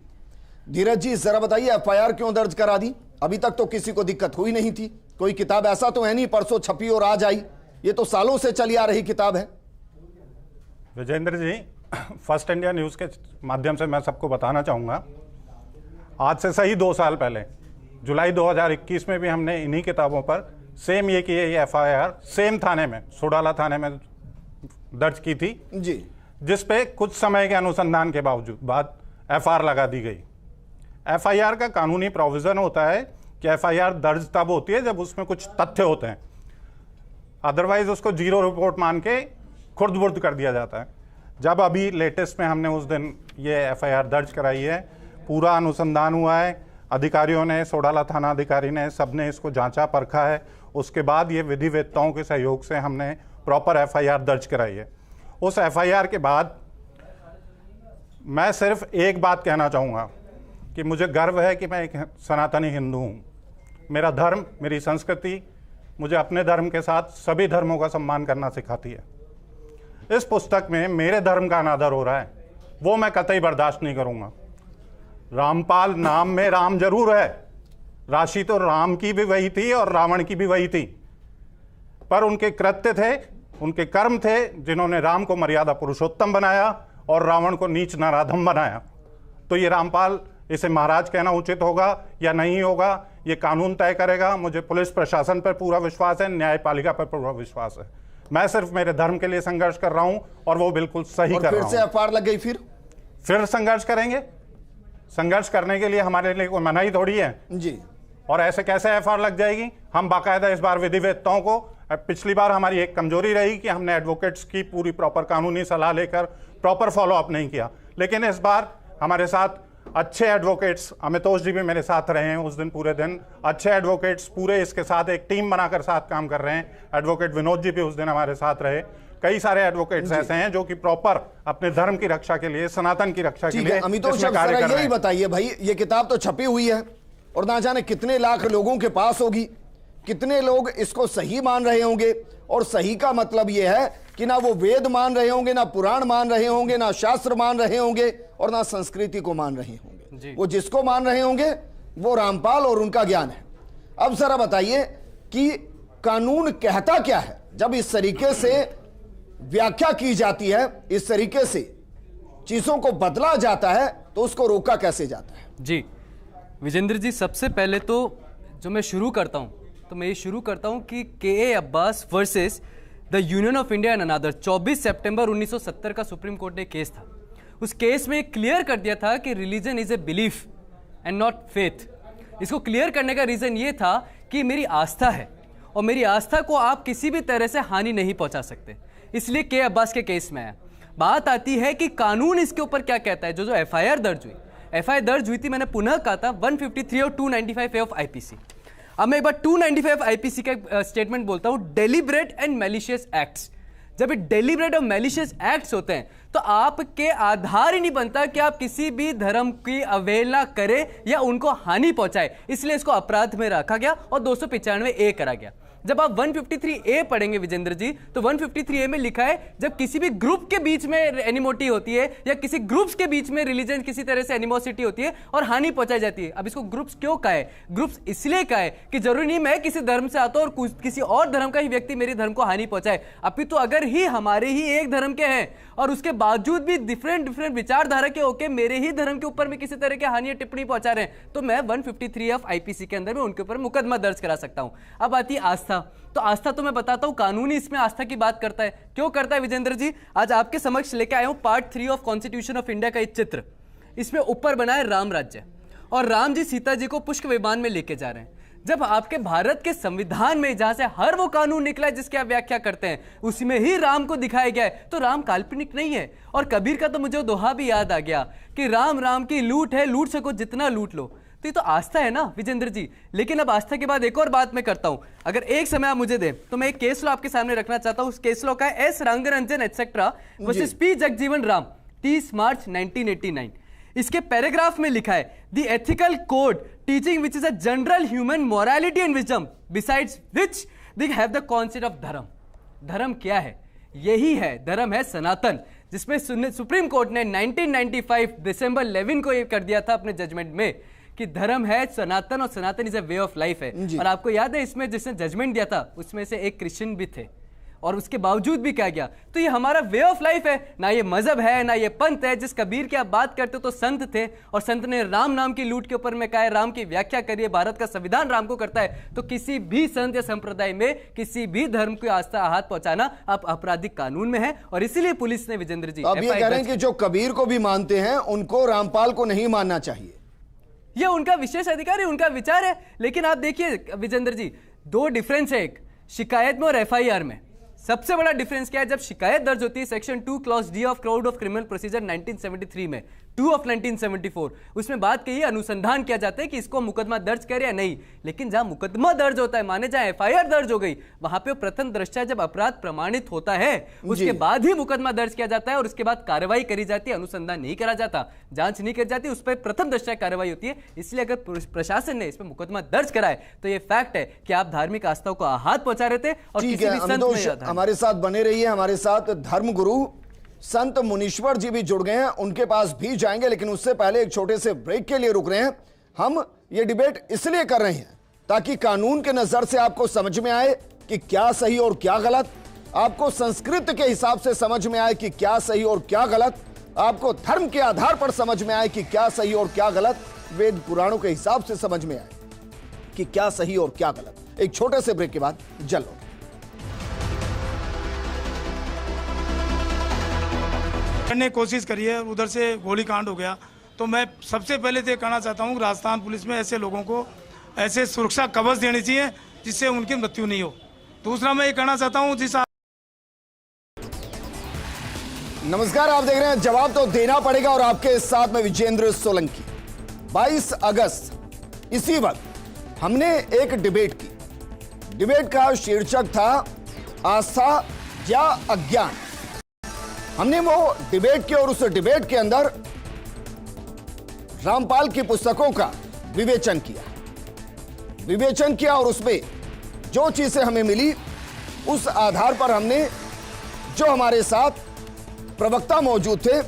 धीरज जी जरा बताइए एफआईआर क्यों दर्ज करा दी? अभी तक तो किसी को दिक्कत हुई नहीं थी, कोई किताब ऐसा तो है नहीं परसों छपी और आज आई, ये तो सालों से चली आ रही किताब है। विजेंद्र जी, फर्स्ट इंडिया न्यूज़ के माध्यम से मैं सबको बताना चाहूँगा, आज से सही 2 साल पहले जुलाई 2021 में भी हमने इन्हीं किताबों पर सेम ये एफआईआर सेम थाने में, सोडाला थाने में दर्ज की थी जी, जिस पे कुछ समय के अनुसंधान के बाद एफआईआर लगा दी गई। एफआईआर का कानूनी प्रोविजन होता है कि एफआईआर दर्ज तब होती है जब उसमें कुछ तथ्य होते हैं, अदरवाइज उसको जीरो रिपोर्ट मान के खुर्द-बुर्द कर दिया जाता है। जब अभी लेटेस्ट में हमने उस दिन ये एफआईआर दर्ज कराई है, पूरा अनुसंधान हुआ है, अधिकारियों ने, सोडाला थाना अधिकारी ने, सबने इसको जांचा परखा है, उसके बाद ये विधिवेत्ताओं के सहयोग से हमने प्रॉपर एफआईआर दर्ज कराई है। उस एफआईआर के बाद मैं सिर्फ एक बात कहना चाहूँगा कि मुझे गर्व है कि मैं एक सनातनी हिंदू हूँ। मेरा धर्म, मेरी संस्कृति मुझे अपने धर्म के साथ सभी धर्मों का सम्मान करना सिखाती है। इस पुस्तक में मेरे धर्म का अनादर हो रहा है, वो मैं कतई बर्दाश्त नहीं करूँगा। रामपाल नाम में राम जरूर है, राशि तो राम की भी वही थी और रावण की भी वही थी, पर उनके कृत्य थे, उनके कर्म थे जिन्होंने राम को मर्यादा पुरुषोत्तम बनाया और रावण को नीच नराधम बनाया। तो ये रामपाल, इसे महाराज कहना उचित होगा या नहीं होगा, ये कानून तय करेगा। मुझे पुलिस प्रशासन पर पूरा विश्वास है, न्यायपालिका पर पूरा विश्वास है। मैं सिर्फ मेरे धर्म के लिए संघर्ष कर रहा हूं और वो बिल्कुल सही कर रहा हूं। फिर से एफआईआर लग गई, फिर संघर्ष करेंगे। संघर्ष करने के लिए हमारे लिए कोई मनाही थोड़ी है जी। और ऐसे कैसे एफआईआर लग जाएगी? हम बाकायदा इस बार विधिवेत्ताओं को, पिछली बार हमारी एक कमजोरी रही कि हमने एडवोकेट्स की पूरी प्रॉपर कानूनी सलाह लेकर प्रॉपर फॉलो अप नहीं किया, लेकिन इस बार हमारे साथ अच्छे एडवोकेट्स, अमितोष जी भी मेरे साथ रहे हैं उस दिन पूरे दिन, अच्छे एडवोकेट्स पूरे इसके साथ एक टीम बनाकर साथ काम कर रहे हैं। एडवोकेट विनोद जी भी उस दिन हमारे साथ रहे। कई सारे एडवोकेट्स ऐसे हैं जो कि प्रॉपर अपने धर्म की रक्षा के लिए, सनातन की रक्षा के लिए अमितोष कार्य कर रहे हैं। यही बताइए भाई, ये किताब तो छपी हुई है और ना जाने कितने लाख लोगों के पास होगी, कितने लोग इसको सही मान रहे होंगे। और सही का मतलब यह है कि ना वो वेद मान रहे होंगे, ना पुराण मान रहे होंगे, ना शास्त्र मान रहे होंगे और ना संस्कृति को मान रहे होंगे। वो जिसको मान रहे होंगे वो रामपाल और उनका ज्ञान है। अब जरा बताइए कि कानून कहता क्या है जब इस तरीके से व्याख्या की जाती है, इस तरीके से चीजों को बदला जाता है, तो उसको रोका कैसे जाता है? जी विजेंद्र जी, सबसे पहले तो जो मैं शुरू करता हूं तो मैं ये शुरू करता हूं कि के Abbas versus the union of India and another 24 सितंबर 1970 का सुप्रीम कोर्ट ने केस था। उस केस में क्लियर कर दिया था कि religion is a belief and not faith. इसको क्लियर करने का रीजन ये था कि मेरी आस्था है और मेरी आस्था को आप किसी भी तरह से हानि नहीं पहुंचा सकते, इसलिए के अब्बास के केस में आया। बात आती है कि कानून इसके ऊपर क्या कहता है। जो एफआईआर दर्ज हुई, एफआईआर दर्ज हुई थी, मैंने पुनः कहा था 153 और 295A ऑफ आईपीसी। अब मैं एक बार 295 आईपीसी का स्टेटमेंट बोलता हूं, डेलिब्रेट एंड मैलिशियस एक्ट्स। जब ये डेलिब्रेट और मैलिशियस एक्ट्स होते हैं तो आपके आधार ही नहीं बनता कि आप किसी भी धर्म की अवहेलना करें या उनको हानि पहुंचाए, इसलिए इसको अपराध में रखा गया और 295A करा गया। जब आप 153A पढ़ेंगे विजेंद्र जी, तो 153A में लिखा है जब किसी भी ग्रुप के बीच में एनिमोटी होती है या किसी ग्रुप्स के बीच में रिलीजन किसी तरह से एनिमोसिटी होती है और हानि पहुंचाई जाती है। अब इसको ग्रुप्स क्यों कहा है? ग्रुप्स इसलिए कहा है कि जरूरी नहीं मैं किसी धर्म से आता हूं और किसी और धर्म का ही व्यक्ति मेरे धर्म को हानि पहुंचाए। अपितु अगर ही हमारे ही एक धर्म के हैं और उसके बावजूद भी डिफरेंट विचारधारा के होके मेरे ही धर्म के ऊपर में किसी तरह की हानि या टिप्पणी पहुंचा रहे हैं, तो मैं 153 ऑफ आईपीसी के अंदर में उनके ऊपर मुकदमा दर्ज करा सकता हूं। अब आती है आस्था। तो आस्था तो मैं बताता हूं, कानूनी इसमें आस्था की बात करता है। क्यों करता है विजेंद्र जी? आज आपके समक्ष लेके आया हूं part 3 of constitution of India का एक चित्र। इसमें ऊपर बना है राम राज्य और राम जी सीता जी को पुष्प विमान में लेके जा रहे हैं। जब आपके भारत के संविधान में जहां से हर वो कानून निकला है जिसकी आप व्याख्या करते हैं उसमें ही राम को दिखाया गया है, तो राम काल्पनिक नहीं है। और कबीर का तो मुझे दोहा भी याद आ गया कि राम राम की लूट है, लूट सको जितना लूट लो। तो ये तो आस्था है ना विजेंद्र जी। लेकिन अब आस्था के बाद एक और बात मैं करता हूं, अगर एक समय आप मुझे दें तो मैं एक केस लॉ आपके सामने रखना चाहता हूं। उस केस लॉ का है S Rangarajan etcetera versus P Jagjivan Ram 30 मार्च 1989। इसके पैराग्राफ में लिखा है the ethical code teaching which is a general human morality and wisdom besides which they have the concept of धर्म। धर्म क्या है? यही है, धर्म है सनातन, जिसमें सुप्रीम कोर्ट ने 1995 दिसंबर 11 को ये कर दिया था अपने जजमेंट में कि धर्म है सनातन और Sanatan is a way of life है। और आपको याद है इसमें जिसने जजमेंट दिया था उसमें से एक क्रिश्चियन भी थे, और उसके बावजूद भी क्या गया, तो ये हमारा वे ऑफ लाइफ है, ना ये मजहब है ना ये पंथ है। जिस कबीर की आप बात करते हो तो संत थे, और संत ने राम नाम की लूट के ऊपर में कहा है, राम की व्याख्या करिए, भारत का संविधान राम को करता है। तो किसी भी संत या संप्रदाय में किसी भी धर्म को आस्था हाथ पहुंचाना आप आपराधिक कानून में है, और इसीलिए पुलिस ने विजेंद्र जी अब ये कह रहे हैं कि जो कबीर को भी मानते हैं उनको रामपाल को नहीं मानना चाहिए। ये उनका विशेष अधिकार है, उनका विचार है। लेकिन आप देखिए विजेंद्र जी, दो डिफरेंस है, एक शिकायत में और एफआईआर में। सबसे बड़ा डिफरेंस क्या है? जब शिकायत दर्ज होती है section 2 clause D of code of criminal procedure 1973 में, 2 ऑफ 1974, उसमें बात कही है अनुसंधान किया जाता है कि इसको मुकदमा दर्ज करे या नहीं। लेकिन जहां मुकदमा दर्ज होता है, माने जहां एफआईआर दर्ज हो गई, वहां पे प्रथम दृष्टया जब अपराध प्रमाणित होता है उसके बाद ही मुकदमा दर्ज किया जाता है, और उसके बाद कार्रवाई करी जाती है। अनुसंधान नहीं करा जाता, जांच नहीं करी जाती, उस पर प्रथम दृष्टया कार्रवाई होती है। इसलिए अगर प्रशासन ने इसमें मुकदमा दर्ज करा है तो यह फैक्ट है कि आप धार्मिक आस्थाओं को आघात पहुंचा रहे थे, और किसी भी संत में हमारे साथ बने रहिए। हमारे साथ धर्मगुरु संत मुनीश्वर जी भी जुड़ गए हैं, उनके पास भी जाएंगे, लेकिन उससे पहले एक छोटे से ब्रेक के लिए रुक रहे हैं। हम ये डिबेट इसलिए कर रहे हैं ताकि कानून के नजर से आपको समझ में आए कि क्या सही और क्या गलत, आपको संस्कृत के हिसाब से समझ में आए कि क्या सही और क्या गलत, आपको धर्म के आधार पर समझ में आए कि क्या सही और क्या गलत, वेद पुराणों के हिसाब से समझ में आए कि क्या सही और क्या गलत। एक छोटे से ब्रेक के बाद जल्द करने की कोशिश करी है, उधर से गोलीकांड हो गया। तो मैं सबसे पहले तो कहना चाहता हूँ राजस्थान पुलिस में ऐसे लोगों को ऐसे सुरक्षा कवच देनी चाहिए जिससे उनकी मृत्यु नहीं हो। दूसरा मैं ये कहना चाहता हूँ नमस्कार, आप देख रहे हैं जवाब तो देना पड़ेगा, और आपके साथ में विजेंद्र सोलंकी। 22 अगस्त इसी वक्त हमने एक डिबेट की। डिबेट का शीर्षक था आस्था या अज्ञान। हमने वो डिबेट की, और उस डिबेट के अंदर रामपाल की पुस्तकों का विवेचन किया, और उसमें जो चीजें हमें मिली उस आधार पर हमने जो हमारे साथ प्रवक्ता मौजूद थे,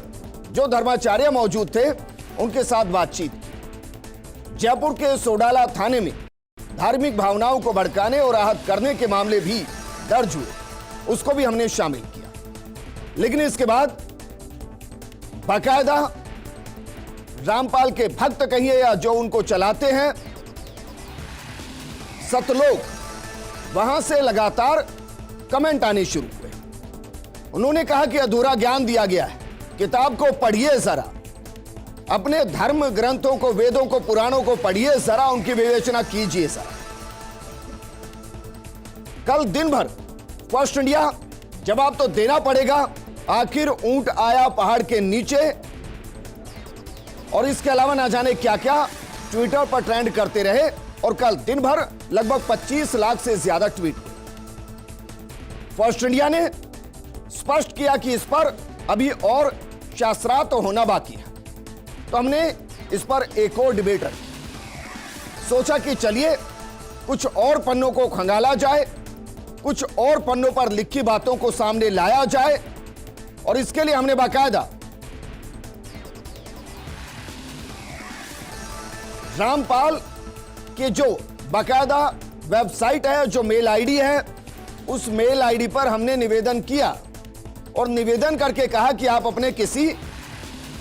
जो धर्माचार्य मौजूद थे, उनके साथ बातचीत की। जयपुर के सोडाला थाने में धार्मिक भावनाओं को भड़काने और आहत करने के मामले भी दर्ज हुए, उसको भी हमने शामिल किया। लेकिन इसके बाद बाकायदा रामपाल के भक्त कहिए या जो उनको चलाते हैं सतलोक, वहां से लगातार कमेंट आने शुरू हुए। उन्होंने कहा कि अधूरा ज्ञान दिया गया है, किताब को पढ़िए जरा, अपने धर्म ग्रंथों को, वेदों को, पुराणों को पढ़िए जरा, उनकी विवेचना कीजिए जरा। कल दिन भर फर्स्ट इंडिया जवाब तो देना पड़ेगा, आखिर ऊंट आया पहाड़ के नीचे, और इसके अलावा ना जाने क्या क्या ट्विटर पर ट्रेंड करते रहे, और कल दिन भर लगभग 25 लाख से ज्यादा ट्वीट हुए। फर्स्ट इंडिया ने स्पष्ट किया कि इस पर अभी और शास्त्रार्थ होना बाकी है, तो हमने इस पर एक और डिबेट रखी। सोचा कि चलिए कुछ और पन्नों को खंगाला जाए, कुछ और पन्नों पर लिखी बातों को सामने लाया जाए, और इसके लिए हमने बाकायदा रामपाल के जो बाकायदा वेबसाइट है, जो मेल आईडी है, उस मेल आईडी पर हमने निवेदन किया, और निवेदन करके कहा कि आप अपने किसी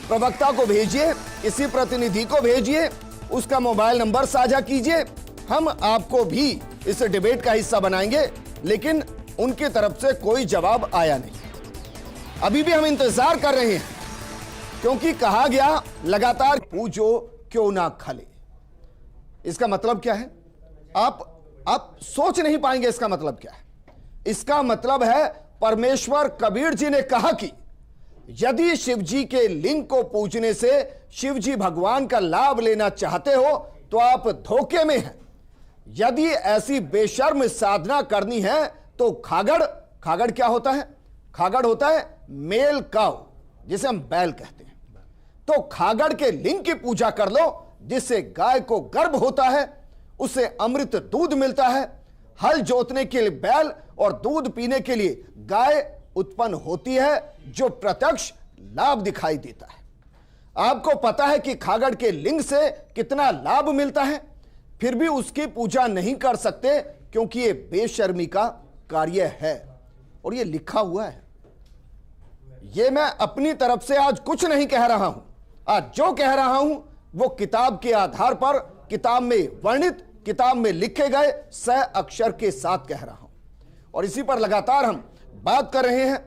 प्रवक्ता को भेजिए, किसी प्रतिनिधि को भेजिए, उसका मोबाइल नंबर साझा कीजिए, हम आपको भी इस डिबेट का हिस्सा बनाएंगे। लेकिन उनकी तरफ से कोई जवाब आया नहीं। अभी भी हम इंतजार कर रहे हैं, क्योंकि कहा गया लगातार पूछो क्यों ना खले। इसका मतलब क्या है? आप सोच नहीं पाएंगे इसका मतलब क्या है। इसका मतलब है परमेश्वर कबीर जी ने कहा कि यदि शिव जी के लिंग को पूजने से शिव जी भगवान का लाभ लेना चाहते हो तो आप धोखे में हैं। यदि ऐसी बेशर्म साधना करनी है तो खागड़ क्या होता है? खागड़ होता है मेल काऊ, जिसे हम बैल कहते हैं। तो खागड़ के लिंग की पूजा कर लो, जिससे गाय को गर्भ होता है, उससे अमृत दूध मिलता है। हल जोतने के लिए बैल और दूध पीने के लिए गाय उत्पन्न होती है, जो प्रत्यक्ष लाभ दिखाई देता है। आपको पता है कि खागड़ के लिंग से कितना लाभ मिलता है, फिर भी उसकी पूजा नहीं कर सकते, क्योंकि यह बेशर्मी का कार्य है। और यह लिखा हुआ है। यह मैं अपनी तरफ से आज कुछ नहीं कह रहा हूं। आज जो कह रहा हूं वो किताब के आधार पर, किताब में वर्णित, किताब में लिखे गए सह अक्षर के साथ कह रहा हूं। और इसी पर लगातार हम बात कर रहे हैं।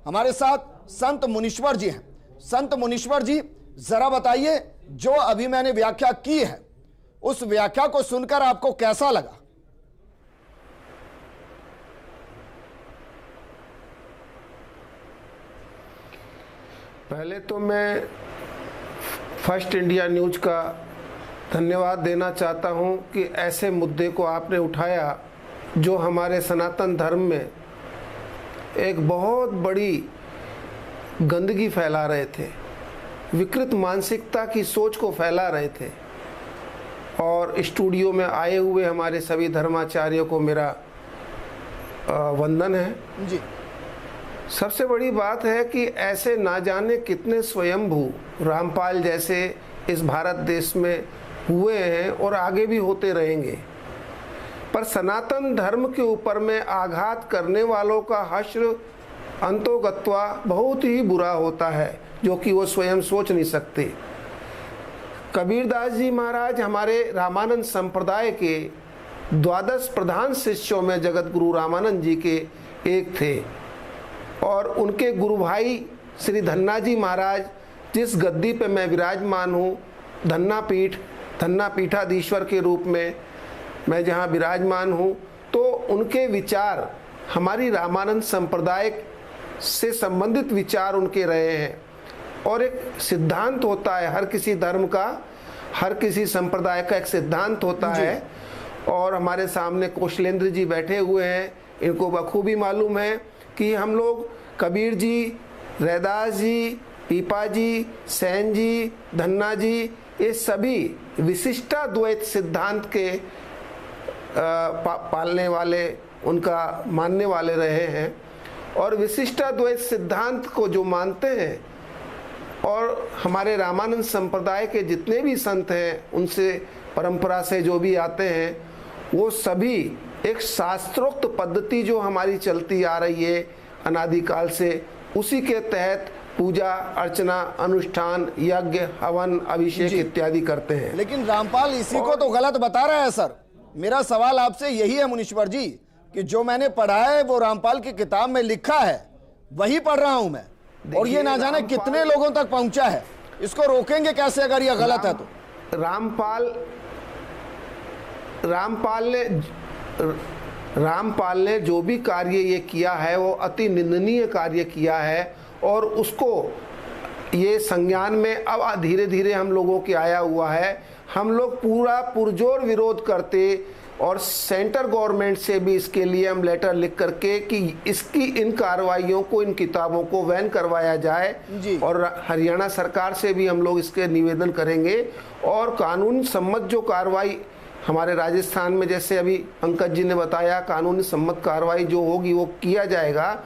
हमारे साथ संत मुनीश्वर जी हैं। संत मुनीश्वर जी, जरा बताइए, जो अभी मैंने व्याख्या की है, उस व्याख्या को सुनकर आपको कैसा लगा? पहले तो मैं फर्स्ट इंडिया न्यूज का धन्यवाद देना चाहता हूं कि ऐसे मुद्दे को आपने उठाया जो हमारे सनातन धर्म में एक बहुत बड़ी गंदगी फैला रहे थे, विकृत मानसिकता की सोच को फैला रहे थे। और स्टूडियो में आए हुए हमारे सभी धर्माचार्यों को मेरा वंदन है जी। सबसे बड़ी बात है कि ऐसे ना जाने कितने स्वयंभू रामपाल जैसे इस भारत देश में हुए हैं और आगे भी होते रहेंगे, पर सनातन धर्म के ऊपर में आघात करने वालों का हश्र अंतोगत्वा बहुत ही बुरा होता है, जो कि वो स्वयं सोच नहीं सकते। कबीरदास जी महाराज हमारे रामानंद संप्रदाय के 12 प्रधान शिष्यों में जगत गुरु रामानंद जी के एक थे। और उनके गुरु भाई श्री धन्ना जी महाराज, जिस गद्दी पे मैं विराजमान हूँ, धन्ना पीठाधीश्वर के रूप में मैं जहाँ विराजमान हूँ, तो उनके विचार हमारी रामानंद संप्रदाय से संबंधित विचार उनके रहे हैं। और एक सिद्धांत होता है हर किसी धर्म का, हर किसी संप्रदाय का एक सिद्धांत होता है। और हमारे सामने कौशलेंद्र जी बैठे हुए हैं, इनको बखूबी मालूम है कि हम लोग कबीर जी, रैदास जी, पीपा जी, सैन जी, धन्ना जी, ये सभी विशिष्टाद्वैत सिद्धांत के पालने वाले, उनका मानने वाले रहे हैं। और विशिष्टाद्वैत सिद्धांत को जो मानते हैं, और हमारे रामानंद संप्रदाय के जितने भी संत हैं, उनसे परंपरा से जो भी आते हैं, वो सभी एक शास्त्रोक्त पद्धति जो हमारी चलती आ रही है अनादिकाल से, उसी के तहत पूजा अर्चना, अनुष्ठान, यज्ञ, हवन, अभिषेक इत्यादि करते हैं। लेकिन रामपाल इसी को तो गलत बता रहा है सर। मेरा सवाल आपसे यही है मुनीश्वर जी, कि जो मैंने पढ़ा है वो रामपाल की किताब में लिखा है, वही पढ़ रहा हूं मैं, और ये ना जाने कितने लोगों तक पहुंचा है। इसको रोकेंगे कैसे अगर ये गलत है तो? रामपाल ने जो भी कार्य ये किया है वो अति निंदनीय कार्य किया है, और उसको ये संज्ञान में अब धीरे धीरे हम लोगों के आया हुआ है। हम लोग पूरा पुरजोर विरोध करते, और सेंटर गवर्नमेंट से भी इसके लिए हम लेटर लिख करके कि इसकी इन कार्रवाइयों को, इन किताबों को बैन करवाया जाए। और हरियाणा सरकार से भी हम लोग इसके निवेदन करेंगे, और कानून सम्मत जो कार्रवाई हमारे राजस्थान में, जैसे अभी पंकज जी ने बताया, कानूनी सम्मत कार्रवाई जो होगी वो किया जाएगा,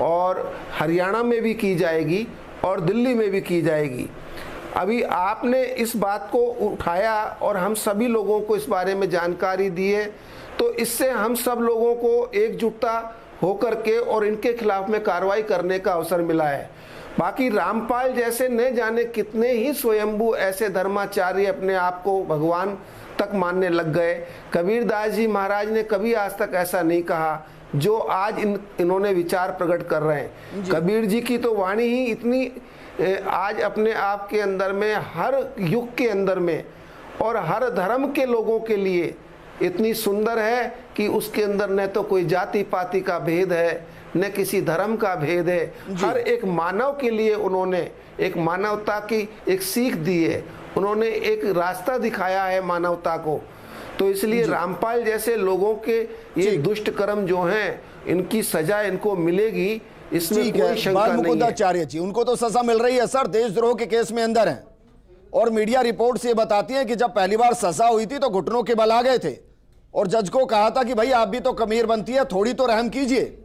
और हरियाणा में भी की जाएगी और दिल्ली में भी की जाएगी। अभी आपने इस बात को उठाया और हम सभी लोगों को इस बारे में जानकारी दी है, तो इससे हम सब लोगों को एकजुटता होकर के और इनके खिलाफ में कार्रवाई करने का अवसर मिला है। बाकी रामपाल जैसे न जाने कितने ही स्वयंभू ऐसे धर्माचार्य अपने आप को भगवान तक मानने लग गए। कबीरदास जी महाराज ने कभी आज तक ऐसा नहीं कहा जो आज इन्होंने विचार प्रकट कर रहे हैं। कबीर जी की तो वाणी ही इतनी आज अपने आप के अंदर में, हर युग के अंदर में और हर धर्म के लोगों के लिए इतनी सुंदर है कि उसके अंदर न तो कोई जाति पाति का भेद है, न किसी धर्म का भेद है। हर एक मानव के लिए उन्होंने एक मानवता की एक सीख दी है, उन्होंने एक रास्ता दिखाया है मानवता को। तो इसलिए रामपाल जैसे लोगों के ये दुष्ट कर्म जो हैं, इनकी सजा इनको मिलेगी, इसमें ठीक कोई है, शंका बाल नहीं है। मुकुंदाचार्य जी, उनको तो सजा मिल रही है सर, देशद्रोह के केस में अंदर हैं। और मीडिया रिपोर्ट्स ये बताती हैं कि जब पहली बार सजा हुई थी तो घुटनों के बल आ गए थे और जज को कहा था कि भाई आप भी तो कमीर बनती है, थोड़ी तो रहम कीजिए,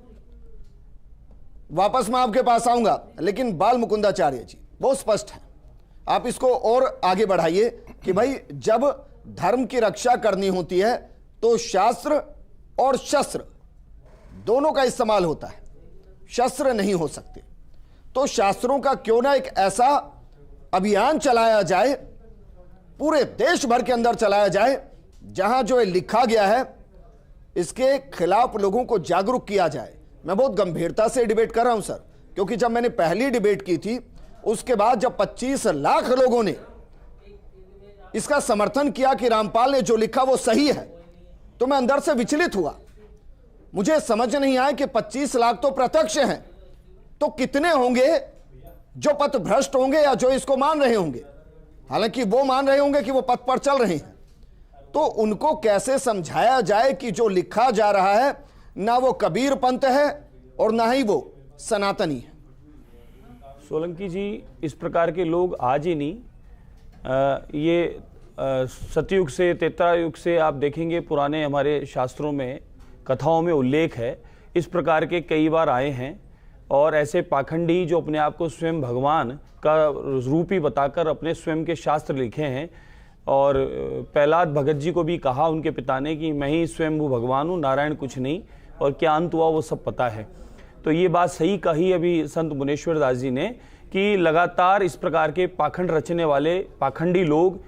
वापस मैं आपके पास आऊंगा। लेकिन बाल मुकुंदाचार्य जी बहुत स्पष्ट है, आप इसको और आगे बढ़ाइए कि भाई जब धर्म की रक्षा करनी होती है तो शास्त्र और शस्त्र दोनों का इस्तेमाल होता है, शस्त्र नहीं हो सकते। तो शास्त्रों का क्यों ना एक ऐसा अभियान चलाया जाए, पूरे देश भर के अंदर चलाया जाए, जहां जो लिखा गया है इसके खिलाफ लोगों को जागरूक किया जाए। मैं बहुत गंभीरता से डिबेट कर रहा हूं सर, क्योंकि जब मैंने पहली डिबेट की थी उसके बाद जब 25 लाख लोगों ने इसका समर्थन किया कि रामपाल ने जो लिखा वो सही है, तो मैं अंदर से विचलित हुआ। मुझे समझ नहीं आया कि 25 लाख तो प्रत्यक्ष हैं, तो कितने होंगे जो पथ भ्रष्ट होंगे या जो इसको मान रहे होंगे। हालांकि वो मान रहे होंगे कि वो पथ पर चल रहे हैं, तो उनको कैसे समझाया जाए कि जो लिखा जा रहा है ना वो कबीर पंथ है और ना ही वो सनातनी है। सोलंकी जी, इस प्रकार के लोग आज ही नहीं, ये सतयुग से त्रेता युग से आप देखेंगे पुराने हमारे शास्त्रों में कथाओं में उल्लेख है, इस प्रकार के कई बार आए हैं। और ऐसे पाखंडी जो अपने आप को स्वयं भगवान का रूप ही बताकर अपने स्वयं के शास्त्र लिखे हैं, और प्रहलाद भगत जी को भी कहा उनके पिता ने कि मैं ही स्वयं भगवान हूँ, नारायण कुछ नहीं, और क्या अंत हुआ वो सब पता है। तो ये बात सही कही अभी संत मुनेश्वर दास जी ने कि लगातार इस प्रकार के पाखंड रचने वाले पाखंडी लोग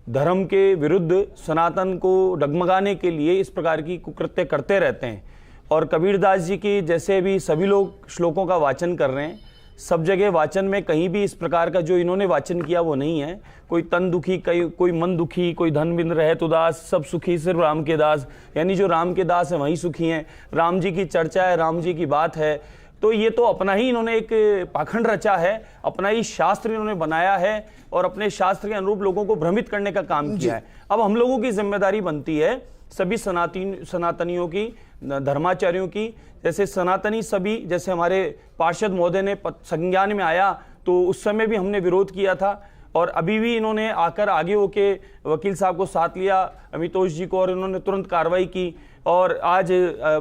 धर्म के विरुद्ध सनातन को डगमगाने के लिए इस प्रकार की कुकृत्य करते रहते हैं। और कबीरदास जी की जैसे भी सभी लोग श्लोकों का वाचन कर रहे हैं, सब जगह वाचन में कहीं भी इस प्रकार का जो इन्होंने वाचन किया वो नहीं है। कोई तन दुखी, कोई मन दुखी, कोई धन बिंद रहे तो दास, सब सुखी सिर्फ राम के दास, यानी जो राम के दास हैं वहीं सुखी हैं। राम जी की चर्चा है, राम जी की बात है, तो ये तो अपना ही इन्होंने एक पाखंड रचा है, अपना ही शास्त्र इन्होंने बनाया है और अपने शास्त्र के अनुरूप लोगों को भ्रमित करने का काम किया है। अब हम लोगों की जिम्मेदारी बनती है, सभी सनातनियों की, धर्माचार्यों की, जैसे सनातनी सभी, जैसे हमारे पार्षद महोदय ने संज्ञान में आया तो उस समय भी हमने विरोध किया था, और अभी भी इन्होंने आकर आगे होके वकील साहब को साथ लिया, अमितोष जी को, और इन्होंने तुरंत कार्रवाई की। और आज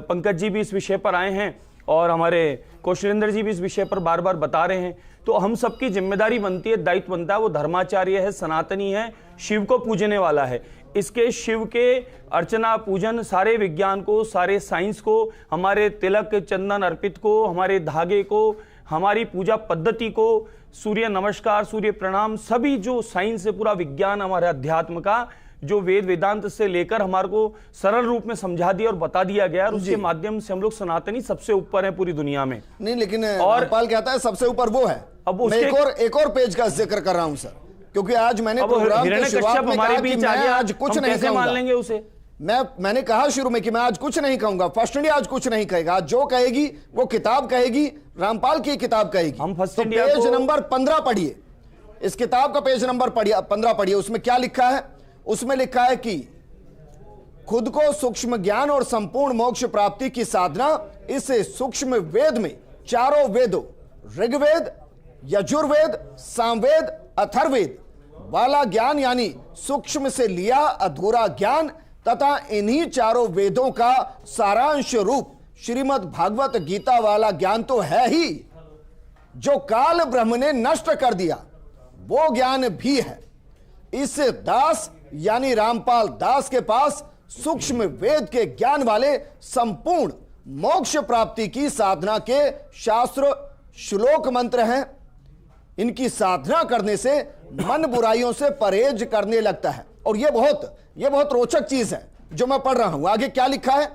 पंकज जी भी इस विषय पर आए हैं और हमारे कौशलेंद्र जी भी इस विषय पर बार बार बता रहे हैं। तो हम सबकी जिम्मेदारी बनती है, दायित्व बनता है, वो धर्माचार्य है, सनातनी है, शिव को पूजने वाला है, इसके शिव के अर्चना पूजन सारे विज्ञान को, सारे साइंस को, हमारे तिलक चंदन अर्पित को, हमारे धागे को, हमारी पूजा पद्धति को, सूर्य नमस्कार, सूर्य प्रणाम, सभी जो साइंस है, पूरा विज्ञान हमारे अध्यात्म का जो वेद वेदांत से लेकर हमारे को सरल रूप में समझा दिया और बता दिया गया, और उसके माध्यम से हम लोग सनातनी सबसे ऊपर हैं पूरी दुनिया में। नहीं, लेकिन रामपाल कहता है सबसे ऊपर वो है। अब मैं एक और पेज का जिक्र कर रहा हूं सर, क्योंकि आज मैंने प्रोग्राम की शुरुआत में कहा कि मैं आज कुछ नहीं कहूंगा। मान लेंगे उसे, मैंने कहा शुरू में कि मैं आज कुछ नहीं कहूंगा, फर्स्ट इंडिया आज कुछ नहीं कहेगा, जो कहेगी वो किताब कहेगी, रामपाल की किताब कहेगी। हम फर्स्ट तो इंडिया पेज नंबर 15 पढ़िए, इस किताब का पेज नंबर 15 पढ़िए। उसमें क्या लिखा है? उसमें लिखा है कि खुद को सूक्ष्म ज्ञान और संपूर्ण मोक्ष प्राप्ति की साधना इस सूक्ष्म वेद में चारों वेदों ऋग्वेद, यजुर्वेद, सामवेद, अथर्ववेद वाला ज्ञान, यानी सूक्ष्म से लिया अधूरा ज्ञान तथा इन्हीं चारों वेदों का सारांश रूप श्रीमद् भागवत गीता वाला ज्ञान तो है ही, जो काल ब्रह्म ने नष्ट कर दिया वो ज्ञान भी है। इस दास यानी रामपाल दास के पास सूक्ष्म वेद के ज्ञान वाले संपूर्ण मोक्ष प्राप्ति की साधना के शास्त्र श्लोक मंत्र हैं। इनकी साधना करने से मन बुराइयों से परहेज करने लगता है। और ये बहुत रोचक चीज है जो मैं पढ़ रहा हूं। आगे क्या लिखा है?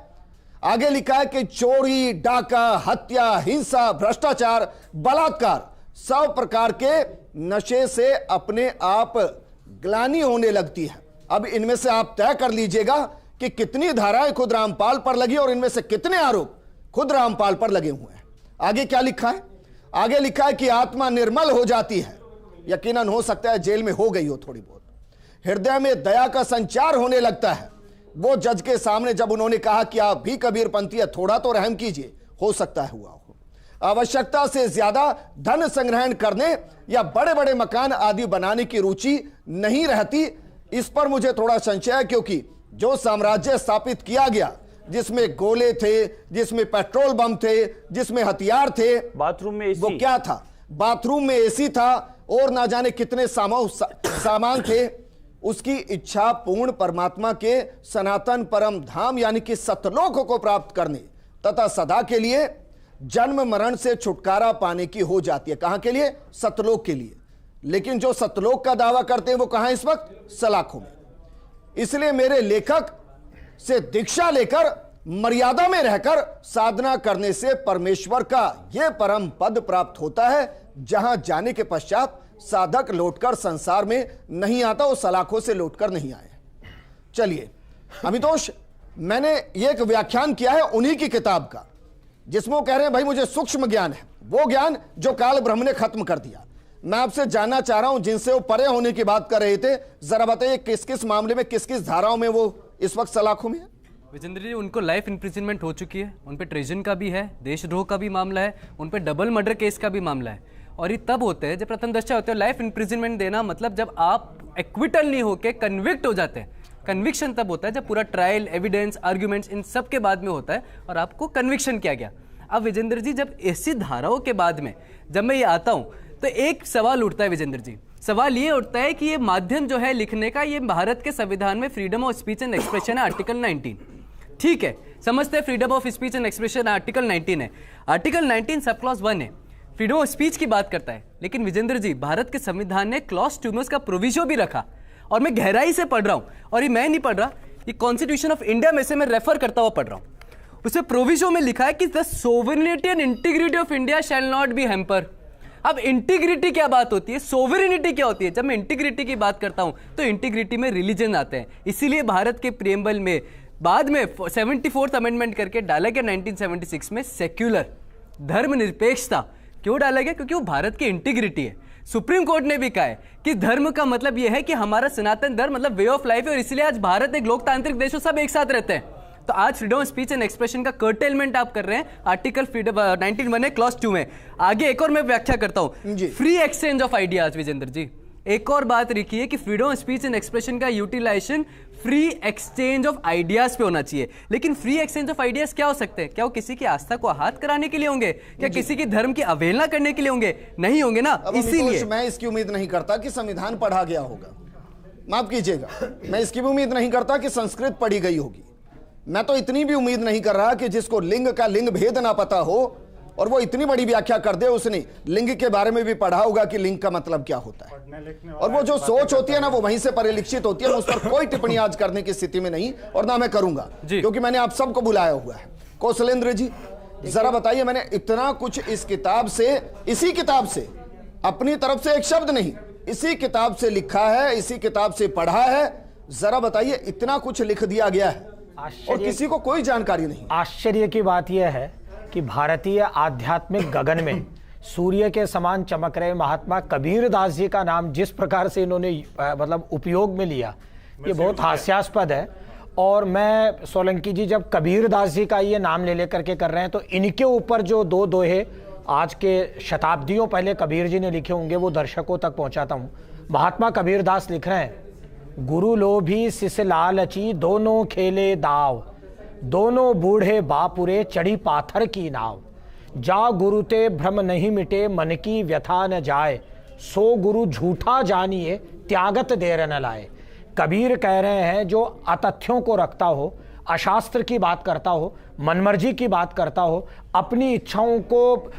आगे लिखा है कि चोरी, डाका, हत्या, हिंसा, भ्रष्टाचार, बलात्कार, सब प्रकार के नशे से अपने आप ग्लानि होने लगती है। अब इनमें से आप तय कर लीजिएगा कि कितनी धाराएं खुद रामपाल पर लगी और इनमें से कितने आरोप खुद रामपाल पर लगे हुए हैं। आगे क्या लिखा है? आगे लिखा है कि आत्मा निर्मल हो जाती है, यकीनन हो सकता है जेल में हो गई हो थोड़ी बहुत। हृदय में दया का संचार होने लगता है। वो जज के सामने जब उन्होंने कहा कि आप भी कबीरपंथी है, थोड़ा तो रहम कीजिए, हो सकता है हुआ हो। आवश्यकता से ज्यादा धन संग्रहण करने या बड़े बड़े मकान आदि बनाने की रुचि नहीं रहती। इस पर मुझे थोड़ा संशय है, क्योंकि जो साम्राज्य स्थापित किया गया, जिसमें गोले थे, जिसमें पेट्रोल बम थे, जिसमें हथियार थे, बाथरूम में एसी, वो क्या था? बाथरूम में एसी था और ना जाने कितने सामान थे। उसकी इच्छा पूर्ण परमात्मा के सनातन परम धाम यानी कि सतलोक को प्राप्त करने तथा सदा के लिए जन्म मरण से छुटकारा पाने की हो जाती है। कहां के लिए? सतलोक के लिए। लेकिन जो सतलोक का दावा करते हैं वो कहां इस वक्त? सलाखों में। इसलिए मेरे लेखक से दीक्षा लेकर मर्यादा में रहकर साधना करने से परमेश्वर का यह परम पद प्राप्त होता है, जहां जाने के पश्चात साधक लौटकर संसार में नहीं आता, वो सलाखों से लौटकर नहीं आए। चलिए अमितोष, मैंने एक व्याख्यान किया है उन्हीं की किताब का, जिसमें वो कह रहे हैं भाई मुझे सूक्ष्म ज्ञान है, वो ज्ञान जो काल ब्रह्म ने खत्म कर दिया। मैं आपसे जानना चाह रहा हूं, जिनसे वो परे होने की बात कर रहे थे, जरा बताइए किस किस मामले में, किस किस धाराओं में वो इस वक्त सलाखों में है? विजेंद्र जी, उनको लाइफ इम्प्रिजनमेंट हो चुकी है, उन पे ट्रेजन का भी है, देशद्रोह का भी मामला है, उन पे डबल मर्डर केस का भी मामला है। और ये तब होते हैं जब प्रथम दृष्टया होते हैं। लाइफ इम्प्रिजनमेंट देना मतलब जब आप एक्विटल नहीं होके कन्विक्ट हो जाते हैं। कन्विक्शन तब होता है जब पूरा ट्रायल, एविडेंस, आर्ग्यूमेंट्स इन सब के बाद में होता है और आपको कन्विक्शन किया गया। अब विजेंद्र जी, जब ऐसी धाराओं के बाद में जब मैं ये आता हूँ तो एक सवाल उठता है विजेंद्र जी। सवाल ये उठता है कि ये माध्यम जो है लिखने का, ये भारत के संविधान में freedom of speech and expression है, आर्टिकल 19। ठीक है, समझते हैं freedom of speech and expression article 19 है। आर्टिकल 19 सब क्लॉज 1 है, फ्रीडम ऑफ स्पीच की बात करता है। लेकिन विजेंद्र जी, भारत के संविधान ने क्लॉज 2 में उसका प्रोविजन भी रखा, और मैं गहराई से पढ़ रहा हूं, और ये मैं नहीं पढ़ रहा, ये कॉन्स्टिट्यूशन ऑफ इंडिया में से मैं रेफर करता हुआ पढ़ रहा हूं। उसमें प्रोविजन में लिखा है कि the sovereignty and integrity of India shall not be hamper. अब इंटीग्रिटी क्या बात होती है, सोवरेनिटी क्या होती है? जब मैं इंटीग्रिटी की बात करता हूं तो इंटीग्रिटी में रिलीजन आते हैं। इसीलिए भारत के प्रियम्बल में बाद में 74th अमेंडमेंट करके डाला गया 1976 में सेक्युलर, धर्मनिरपेक्षता। क्यों डाला गया? क्योंकि वो भारत की इंटीग्रिटी है। सुप्रीम कोर्ट ने भी कहा है कि धर्म का मतलब यह है कि हमारा सनातन धर्म मतलब वे ऑफ लाइफ है, और इसलिए आज भारत एक लोकतांत्रिक देश है, सब एक साथ रहते हैं। तो आज freedom of speech and expression का कर्टेलमेंट आप कर रहे हैं आर्टिकल 19 है क्लॉज 2 में। आगे एक और मैं व्याख्या करता हूं, free exchange of ideas. Vijendra ji, एक और बात लिखी है कि freedom of speech and expression का utilization free exchange of ideas पे होना चाहिए। लेकिन फ्री एक्सचेंज ऑफ आइडियाज क्या हो सकते हैं? क्या वो किसी की आस्था को आहत कराने के लिए होंगे? क्या किसी की धर्म की अवहेलना करने के लिए होंगे? नहीं होंगे ना। इसीलिए मैं इसकी उम्मीद नहीं करता कि संविधान पढ़ा गया होगा, माफ कीजिएगा, मैं इसकी भी उम्मीद नहीं करता कि संस्कृत पढ़ी गई होगी। मैं तो इतनी भी उम्मीद नहीं कर रहा कि जिसको लिंग का लिंग भेद ना पता हो और वो इतनी बड़ी व्याख्या कर दे, उसने लिंग के बारे में भी पढ़ा होगा कि लिंग का मतलब क्या होता है। और वो जो सोच होती है ना, वो वहीं से परिलक्षित होती है। मैं उस पर कोई टिप्पणी आज करने की स्थिति में नहीं, और ना मैं करूंगा, क्योंकि मैंने आप सबको बुलाया हुआ है। कौशलेंद्र जी, जरा बताइए, मैंने इतना कुछ इस किताब से, इसी किताब से, अपनी तरफ से एक शब्द नहीं, इसी किताब से लिखा है, इसी किताब से पढ़ा है। जरा बताइए, इतना कुछ लिख दिया गया है और किसी को कोई जानकारी नहीं। आश्चर्य की बात यह है कि भारतीय आध्यात्मिक गगन में सूर्य के समान चमक रहे महात्मा कबीर दास जी का नाम जिस प्रकार से इन्होंने मतलब उपयोग में लिया, ये बहुत हास्यास्पद है। और मैं सोलंकी जी, जब कबीर दास जी का ये नाम ले लेकर के कर रहे हैं, तो इनके ऊपर जो दो दोहे आज के शताब्दियों पहले कबीर जी ने लिखे होंगे वो दर्शकों तक पहुंचाता हूं। महात्मा कबीर दास लिख रहे हैं, गुरु लोभी सिस लालची दोनों खेले दाव, दोनों बूढ़े बापुरे चढ़ी पाथर की नाव, जा गुरु ते भ्रम नहीं मिटे मन की व्यथा न जाए, सो गुरु झूठा जानिए त्यागत देर न लाए। कबीर कह रहे हैं, जो अतथ्यों को रखता हो, अशास्त्र की बात करता हो, मनमर्जी की बात करता हो, अपनी इच्छाओं को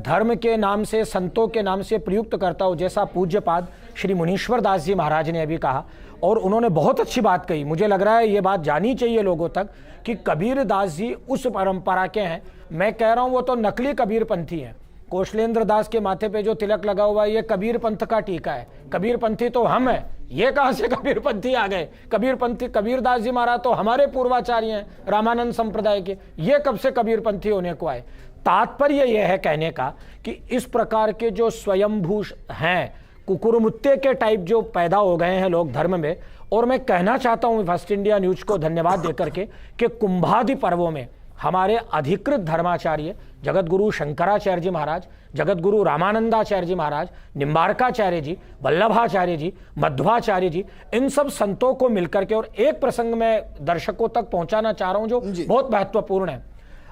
धर्म के नाम से, संतों के नाम से प्रयुक्त करता हो, जैसा पूज्यपाद श्री मुनीश्वर दास जी महाराज ने अभी कहा, और उन्होंने बहुत अच्छी बात कही। मुझे लग रहा है ये बात जानी चाहिए लोगों तक कि कबीर दास जी उस परंपरा के हैं। मैं कह रहा हूं वो तो नकली कबीर पंथी हैं। कौशलेंद्र दास के माथे पे जो तिलक लगा हुआ है, ये कबीर पंथ का टीका है। कबीर पंथी तो हम हैं, ये कहां से कबीर पंथी आ गए? कबीर पंथी, कबीर दास जी महाराज तो हमारे पूर्वाचार्य हैं रामानंद संप्रदाय के, ये कब से कबीर पंथी होने को आए? तात्पर्य यह है कहने का कि इस प्रकार के जो स्वयंभू हैं, कुकुरमुत्ते के टाइप जो पैदा हो गए हैं लोग धर्म में। और मैं कहना चाहता हूं फर्स्ट इंडिया न्यूज को धन्यवाद देकर के कि कुंभादि पर्वों में हमारे अधिकृत धर्माचार्य जगत गुरु शंकराचार्य जी महाराज, जगत गुरु रामानंदाचार्य जी महाराज, निम्बारकाचार्य जी, वल्लभाचार्य जी, मध्वाचार्य जी, इन सब संतों को मिलकर के, और एक प्रसंग में दर्शकों तक पहुंचाना चाह रहा हूं जो बहुत महत्वपूर्ण है।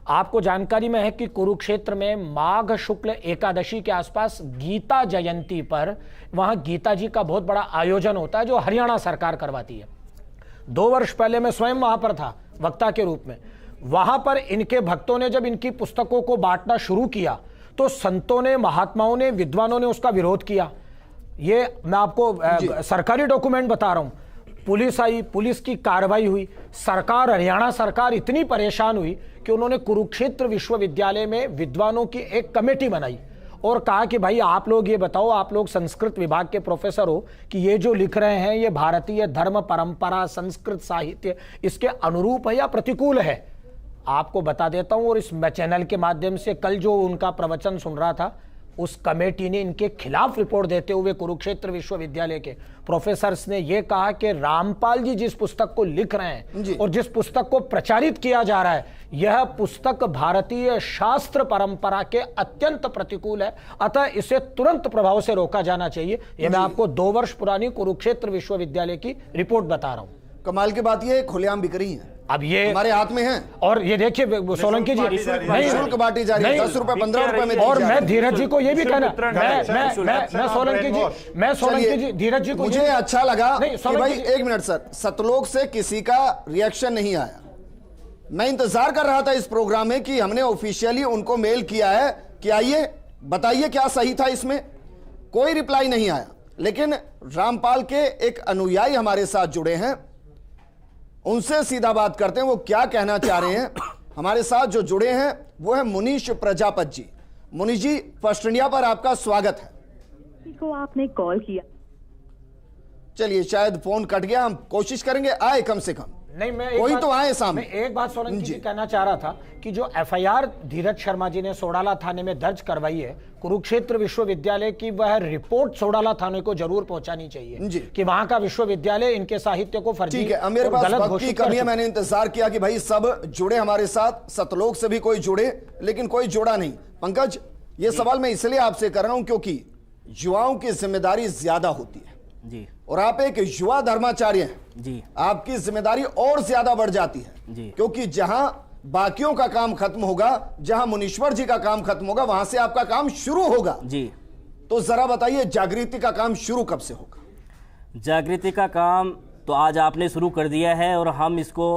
आपको जानकारी में है कि कुरुक्षेत्र में माघ शुक्ल एकादशी के आसपास गीता जयंती पर वहां गीता जी का बहुत बड़ा आयोजन होता है जो हरियाणा सरकार करवाती है। 2 वर्ष पहले मैं स्वयं वहां पर था वक्ता के रूप में। वहां पर इनके भक्तों ने जब इनकी पुस्तकों को बांटना शुरू किया तो संतों ने, महात्माओं ने, विद्वानों ने उसका विरोध किया। ये मैं आपको सरकारी डॉक्यूमेंट बता रहा हूं। पुलिस आई, पुलिस की कार्रवाई हुई, सरकार, हरियाणा सरकार इतनी परेशान हुई कि उन्होंने कुरुक्षेत्र विश्वविद्यालय में विद्वानों की एक कमेटी बनाई और कहा कि भाई आप लोग ये बताओ, आप लोग संस्कृत विभाग के प्रोफेसर हो, कि ये जो लिख रहे हैं ये भारतीय धर्म परंपरा, संस्कृत साहित्य इसके अनुरूप है या प्रतिकूल है। आपको बता देता हूं, और इस चैनल के माध्यम से कल जो उनका प्रवचन सुन रहा था, उस कमेटी ने इनके खिलाफ रिपोर्ट देते हुए कुरुक्षेत्र विश्वविद्यालय के प्रोफेसर्स ने यह कहा कि रामपाल जी जिस पुस्तक को लिख रहे हैं और जिस पुस्तक को प्रचारित किया जा रहा है, यह पुस्तक भारतीय शास्त्र परंपरा के अत्यंत प्रतिकूल है, अतः इसे तुरंत प्रभाव से रोका जाना चाहिए। यह मैं आपको 2 वर्ष पुरानी कुरुक्षेत्र विश्वविद्यालय की रिपोर्ट बता रहा हूं। कमाल की बात यह खुलेआम बिक रही है, अब ये हमारे हाथ में है। और ये देखिए सोलंकी जी निःशुल्क बांटी जा रही है, 10 रुपए 15 रुपए में। और मैं धीरज जी को ये भी कहना, मैं सोलंकी जी धीरज जी को, मुझे अच्छा लगा कि भाई 1 मिनट सर, सतलोक से किसी का रिएक्शन नहीं आया। मैं इंतजार कर रहा था इस प्रोग्राम में कि हमने ऑफिशियली उनको मेल किया है कि आइए बताइए क्या सही था इसमें, कोई रिप्लाई नहीं आया। लेकिन रामपाल के एक अनुयायी हमारे साथ जुड़े हैं, उनसे सीधा बात करते हैं, वो क्या कहना चाह रहे हैं। हमारे साथ जो जुड़े हैं वो है मुनीश प्रजापत जी। मुनीश जी, फर्स्ट इंडिया पर आपका स्वागत है। को आपने कॉल किया, चलिए शायद फोन कट गया, हम कोशिश करेंगे आए कम से कम। नहीं, मैं कोई तो आए सामने। मैं एक बात सोलंकी जी कहना चाह रहा था कि जो एफआईआर धीरज शर्मा जी ने सोडाला थाने में दर्ज करवाई है कुरुक्षेत्र विश्वविद्यालय की, वह रिपोर्ट सोडाला थाने को जरूर पहुंचानी चाहिए कि वहां का विश्वविद्यालय इनके साहित्य को फर्जी, ठीक है, मेरे पास वक्त की कमी है। मैंने इंतजार किया कि भाई सब जुड़े हमारे साथ, सतलोक से भी कोई जुड़े, लेकिन कोई जुड़ा नहीं। पंकज, ये सवाल मैं इसलिए आपसे कर रहा हूं क्योंकि युवाओं की जिम्मेदारी ज्यादा होती है जी, और आप एक युवा धर्माचार्य हैं जी, आपकी जिम्मेदारी और ज्यादा बढ़ जाती है जी, क्योंकि जहां बाकियों का काम खत्म होगा, जहां मुनीश्वर जी का काम खत्म होगा, वहां से आपका काम शुरू होगा जी। तो जरा बताइए जागृति का काम शुरू कब से होगा? जागृति का काम तो आज आपने शुरू कर दिया है और हम इसको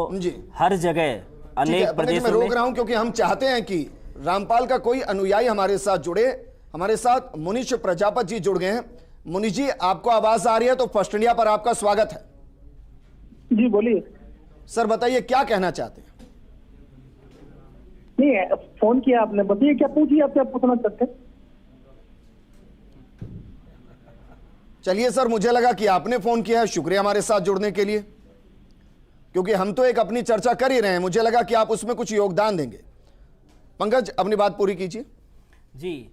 हर जगह अनेक प्रदेशों में रोक रहा हूं क्योंकि हम चाहते हैं कि रामपाल का कोई अनुयायी हमारे साथ जुड़े। हमारे साथ मुनीश प्रजापत जी जुड़ गए हैं। मुनीश जी, आपको आवाज आ रही है तो फर्स्ट इंडिया पर आपका स्वागत है। जी बोलिए सर, बताइए क्या कहना चाहते हैं? नहीं, फोन किया आपने, बताइए क्या पूछिए, आप क्या पूछना चाहते हैं? चलिए सर, मुझे लगा कि आपने फोन किया है, शुक्रिया हमारे साथ जुड़ने के लिए, क्योंकि हम तो एक अपनी चर्चा कर ही रहे हैं, मुझे लगा कि आप उसमें कुछ योगदान देंगे। पंकज, अपनी बात पूरी कीजिए। जी,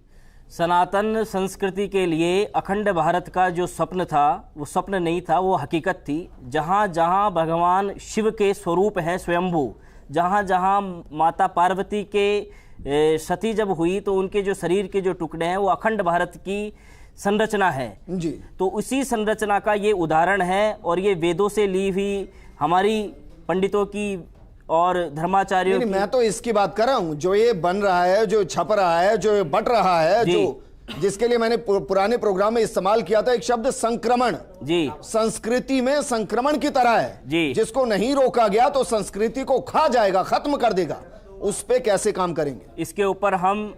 सनातन संस्कृति के लिए अखंड भारत का जो स्वप्न था वो स्वप्न नहीं था, वो हकीकत थी। जहाँ जहाँ भगवान शिव के स्वरूप हैं स्वयंभू, जहाँ जहाँ माता पार्वती के सती जब हुई तो उनके जो शरीर के जो टुकड़े हैं वो अखंड भारत की संरचना है जी। तो उसी संरचना का ये उदाहरण है और ये वेदों से ली हुई हमारी पंडितों की और धर्माचार्यों की। मैं तो इसकी बात कर रहा हूं जो ये बन रहा है, जो छप रहा है, जो बट रहा है, जो जिसके लिए मैंने पुराने प्रोग्राम में इस्तेमाल किया था एक शब्द संक्रमण जी, संस्कृति में संक्रमण की तरह है जी। जिसको नहीं रोका गया तो संस्कृति को खा जाएगा, खत्म कर देगा। उस पे कैसे काम करेंगे? इसके ऊपर हम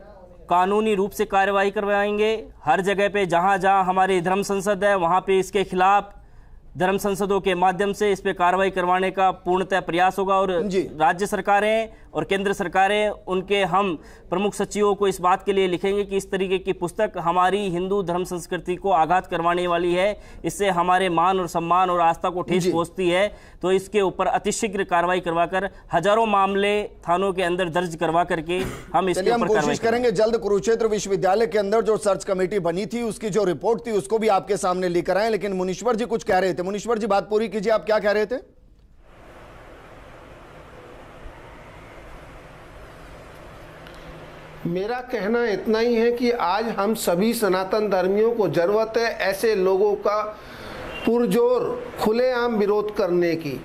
कानूनी रूप से कार्रवाई करवाएंगे। हर जगह पे जहां जहां हमारी धर्म संसद है वहां पे इसके खिलाफ धर्म संसदों के माध्यम से इस पे कार्रवाई करवाने का पूर्णतः प्रयास होगा। और राज्य सरकारें और केंद्र सरकारें, उनके हम प्रमुख सचिवों को इस बात के लिए लिखेंगे कि इस तरीके की पुस्तक हमारी हिंदू धर्म संस्कृति को आघात करवाने वाली है, इससे हमारे मान और सम्मान और आस्था को ठेस पहुंचती है, तो इसके ऊपर अतिशीघ्र कार्रवाई करवाकर हजारों मामले थानों के अंदर दर्ज करवा करके हम इसके ऊपर कोशिश करेंगे जल्द कुरुक्षेत्र विश्वविद्यालय के अंदर जो सर्च कमेटी बनी थी उसकी जो रिपोर्ट थी उसको भी आपके सामने लेकर आए। लेकिन मुनीश्वर जी कुछ कह रहे थे। मुनीश्वर जी, बात पूरी कीजिए, आप क्या कह रहे थे? मेरा कहना इतना ही है कि आज हम सभी सनातन धर्मियों को जरूरत है ऐसे लोगों का पुरजोर खुलेआम विरोध करने की,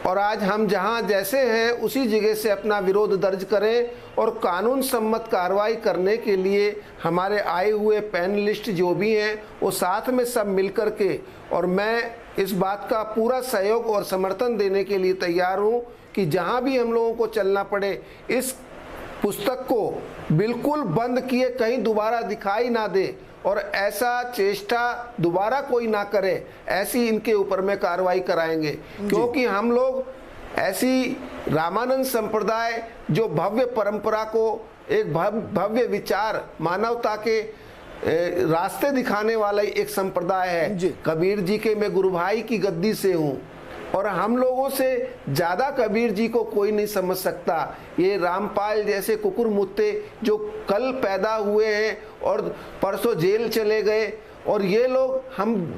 और आज हम जहां जैसे हैं उसी जगह से अपना विरोध दर्ज करें और कानून सम्मत कार्रवाई करने के लिए हमारे आए हुए पैनलिस्ट जो भी हैं वो साथ में सब मिलकर के, और मैं इस बात का पूरा सहयोग और समर्थन देने के लिए तैयार हूं कि जहां भी हम लोगों को चलना पड़े इस पुस्तक को बिल्कुल बंद किए कहीं दोबारा दिखाई ना दे और ऐसा चेष्टा दोबारा कोई ना करे, ऐसी इनके ऊपर में कार्रवाई कराएंगे। क्योंकि हम लोग ऐसी रामानंद संप्रदाय जो भव्य परंपरा को एक भव्य विचार मानवता के रास्ते दिखाने वाला एक संप्रदाय है। कबीर जी के मैं गुरु भाई की गद्दी से हूँ और हम लोगों से ज्यादा कबीर जी को कोई नहीं समझ सकता। ये रामपाल जैसे कुकुर मुत्ते जो कल पैदा हुए हैं और परसों जेल चले गए, और ये लोग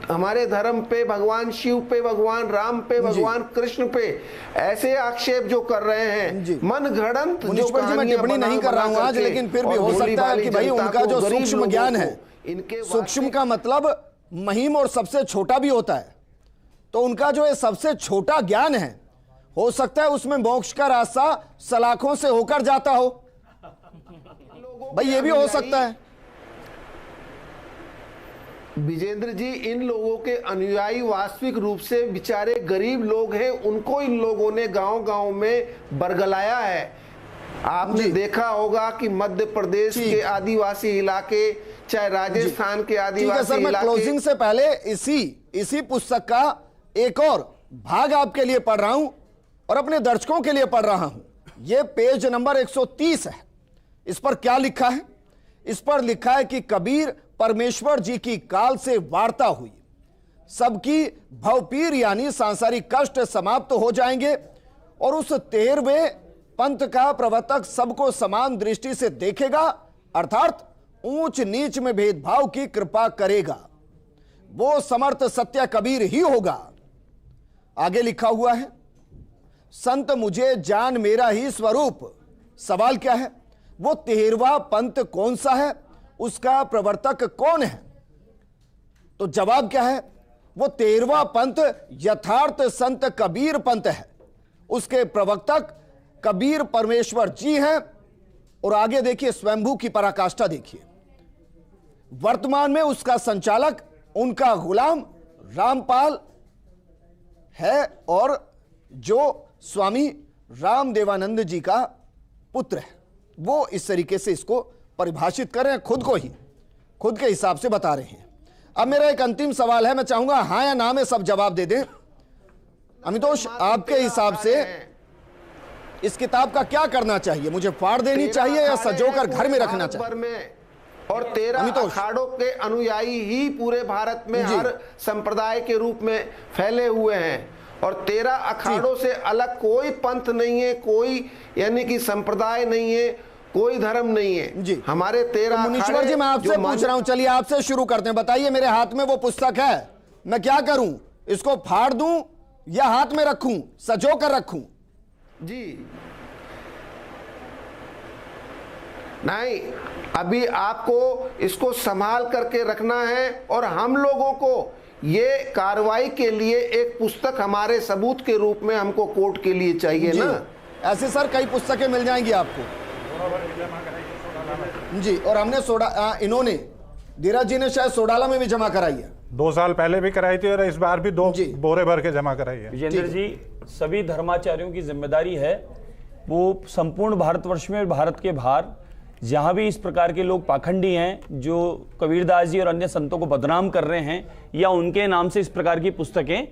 हमारे धर्म पे, भगवान शिव पे, भगवान राम पे, भगवान कृष्ण पे ऐसे आक्षेप जो कर रहे हैं, मन घड़ंत जो कहानियां नहीं कर रहा हूं आज, लेकिन फिर भी हो सकता है कि भाई उनका जो सूक्ष्म ज्ञान है, सूक्ष्म का मतलब महीम और सबसे छोटा भी होता है, तो उनका जो ये सबसे छोटा ज्ञान है, हो सकता है उसमें मोक्ष का रास्ता सलाखों से होकर जाता हो। भाई ये भी हो सकता है। विजेंद्र जी, इन लोगों के अनुयायी वास्तविक रूप से बेचारे गरीब लोग हैं, उनको इन लोगों ने गांव-गांव में बरगलाया है। आपने देखा होगा कि मध्य प्रदेश के आदिवासी इलाके, चाहे राजस्थान के आदिवासी इलाके। क्लोजिंग से पहले इसी पुस्तक का एक और भाग आपके लिए पढ़ रहा हूं और अपने दर्शकों के लिए पढ़ रहा हूं। यह पेज नंबर 130 है। इस पर क्या लिखा है? इस पर लिखा है कि कबीर परमेश्वर जी की काल से वार्ता हुई, सबकी भवपीर यानी सांसारिक कष्ट समाप्त हो जाएंगे और उस 13वें पंथ का प्रवर्तक सबको समान दृष्टि से देखेगा, अर्थात ऊंच नीच में भेदभाव की कृपा करेगा। वो समर्थ सत्य कबीर ही होगा। आगे लिखा हुआ है, संत मुझे जान मेरा ही स्वरूप। सवाल क्या है? वो 13वां पंथ कौन सा है? उसका प्रवर्तक कौन है? तो जवाब क्या है? वो 13वां पंथ यथार्थ संत कबीर पंथ है। उसके प्रवर्तक कबीर परमेश्वर जी हैं। और आगे देखिए, स्वयंभू की पराकाष्ठा देखिए। वर्तमान में उसका संचालक उनका गुलाम रामपाल है और जो स्वामी रामदेवानंद जी का पुत्र है। वो इस तरीके से इसको परिभाषित कर रहे हैं, खुद के हिसाब से बता रहे हैं। अब मेरा एक अंतिम सवाल है, मैं चाहूंगा हां या ना में सब जवाब दे दें। अमितोष, आपके हिसाब से इस किताब का क्या करना चाहिए? मुझे फाड़ देनी चाहिए या सजोकर घर में रखना चाहिए? और 13 अखाड़ों के अनुयायी ही पूरे भारत में हर संप्रदाय के रूप में फैले हुए हैं और 13 अखाड़ों से अलग कोई पंथ नहीं है, कोई यानी कि संप्रदाय नहीं है, कोई धर्म नहीं है जी। हमारे 13 मुनीश्वर जी, मैं आपसे पूछ रहा हूं, चलिए आपसे शुरू करते हैं। बताइए, मेरे हाथ में वो पुस्तक है, मैं क्या करूं? इसको फाड़ दूं या हाथ में रखूं, सजो कर रखूं? जी नहीं, अभी आपको इसको संभाल करके रखना है और हम लोगों को ये कार्रवाई के लिए एक पुस्तक हमारे सबूत के रूप में हमको कोर्ट के लिए चाहिए ना। ऐसे सर कई पुस्तकें मिल जाएंगी आपको जी। और हमने इन्होंने धीरज जी ने शायद सोडाला में भी जमा कराई है, 2 साल पहले भी कराई थी और इस बार भी 2 बोरे भर के जमा कराई है। विजेंद्र जी, सभी धर्माचार्यों की जिम्मेदारी है वो संपूर्ण भारतवर्ष में और भारत के बाहर जहां भी इस प्रकार के लोग पाखंडी हैं जो कबीरदास जी और अन्य संतों को बदनाम कर रहे हैं या उनके नाम से इस प्रकार की पुस्तकें,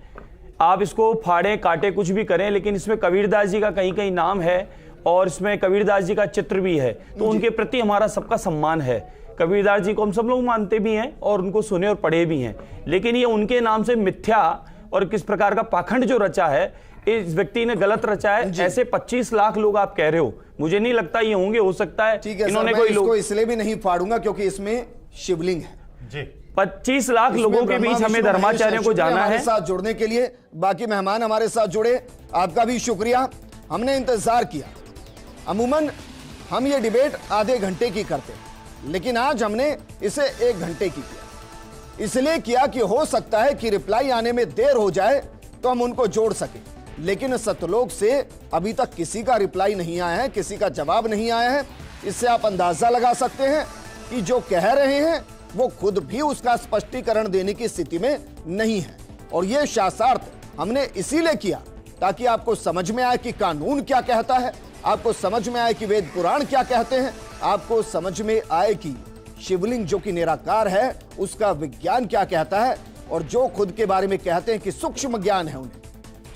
आप इसको फाड़े काटे कुछ भी करें, लेकिन इसमें कबीरदास जी का कहीं कहीं नाम है और इसमें कबीरदास जी का चित्र भी है, तो उनके प्रति हमारा सबका सम्मान है। कबीरदास जी को हम सब लोग मानते भी हैं और उनको सुने और पढ़े भी हैं, लेकिन ये उनके नाम से मिथ्या और किस प्रकार का पाखंड जो रचा है, इस व्यक्ति ने गलत रचा है। ऐसे 25 लाख लोग आप कह रहे हो, मुझे नहीं लगता ये होंगे, हो सकता है इन्होंने कोई लोग, इसलिए भी नहीं फाड़ूंगा क्योंकि इसमें शिवलिंग है जी। 25 लाख लोगों के बीच हमें धर्माचार्यों को जाना है। हमारे साथ जुड़ने के लिए बाकी मेहमान हमारे साथ जुड़े, आपका भी शुक्रिया। हमने इंतजार किया। अमूमन हम ये डिबेट आधे घंटे की करते हैं, लेकिन आज हमने इसे 1 घंटे की किया। इसलिए किया कि हो सकता है कि रिप्लाई आने में देर हो जाए तो हम उनको जोड़ सके, लेकिन सतलोक से अभी तक किसी का रिप्लाई नहीं आया है, किसी का जवाब नहीं आया है। इससे आप अंदाजा लगा सकते हैं कि जो कह रहे हैं वो खुद भी उसका स्पष्टीकरण देने की स्थिति में नहीं है। और यह शास्त्रार्थ हमने इसीलिए किया ताकि आपको समझ में आए कि कानून क्या कहता है, आपको समझ में आए कि वेद पुराण क्या कहते हैं, आपको समझ में आए कि शिवलिंग जो कि निराकार है उसका विज्ञान क्या कहता है। और जो खुद के बारे में कहते हैं कि सूक्ष्म ज्ञान है उन्हें,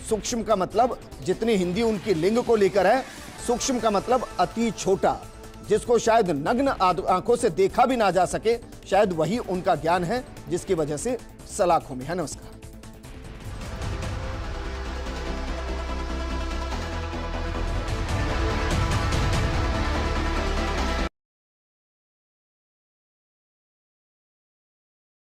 सूक्ष्म का मतलब जितनी हिंदी उनकी लिंग को लेकर है, सूक्ष्म का मतलब अति छोटा, जिसको शायद नग्न आंखों से देखा भी ना जा सके, शायद वही उनका ज्ञान है जिसकी वजह से सलाखों में है। नमस्कार।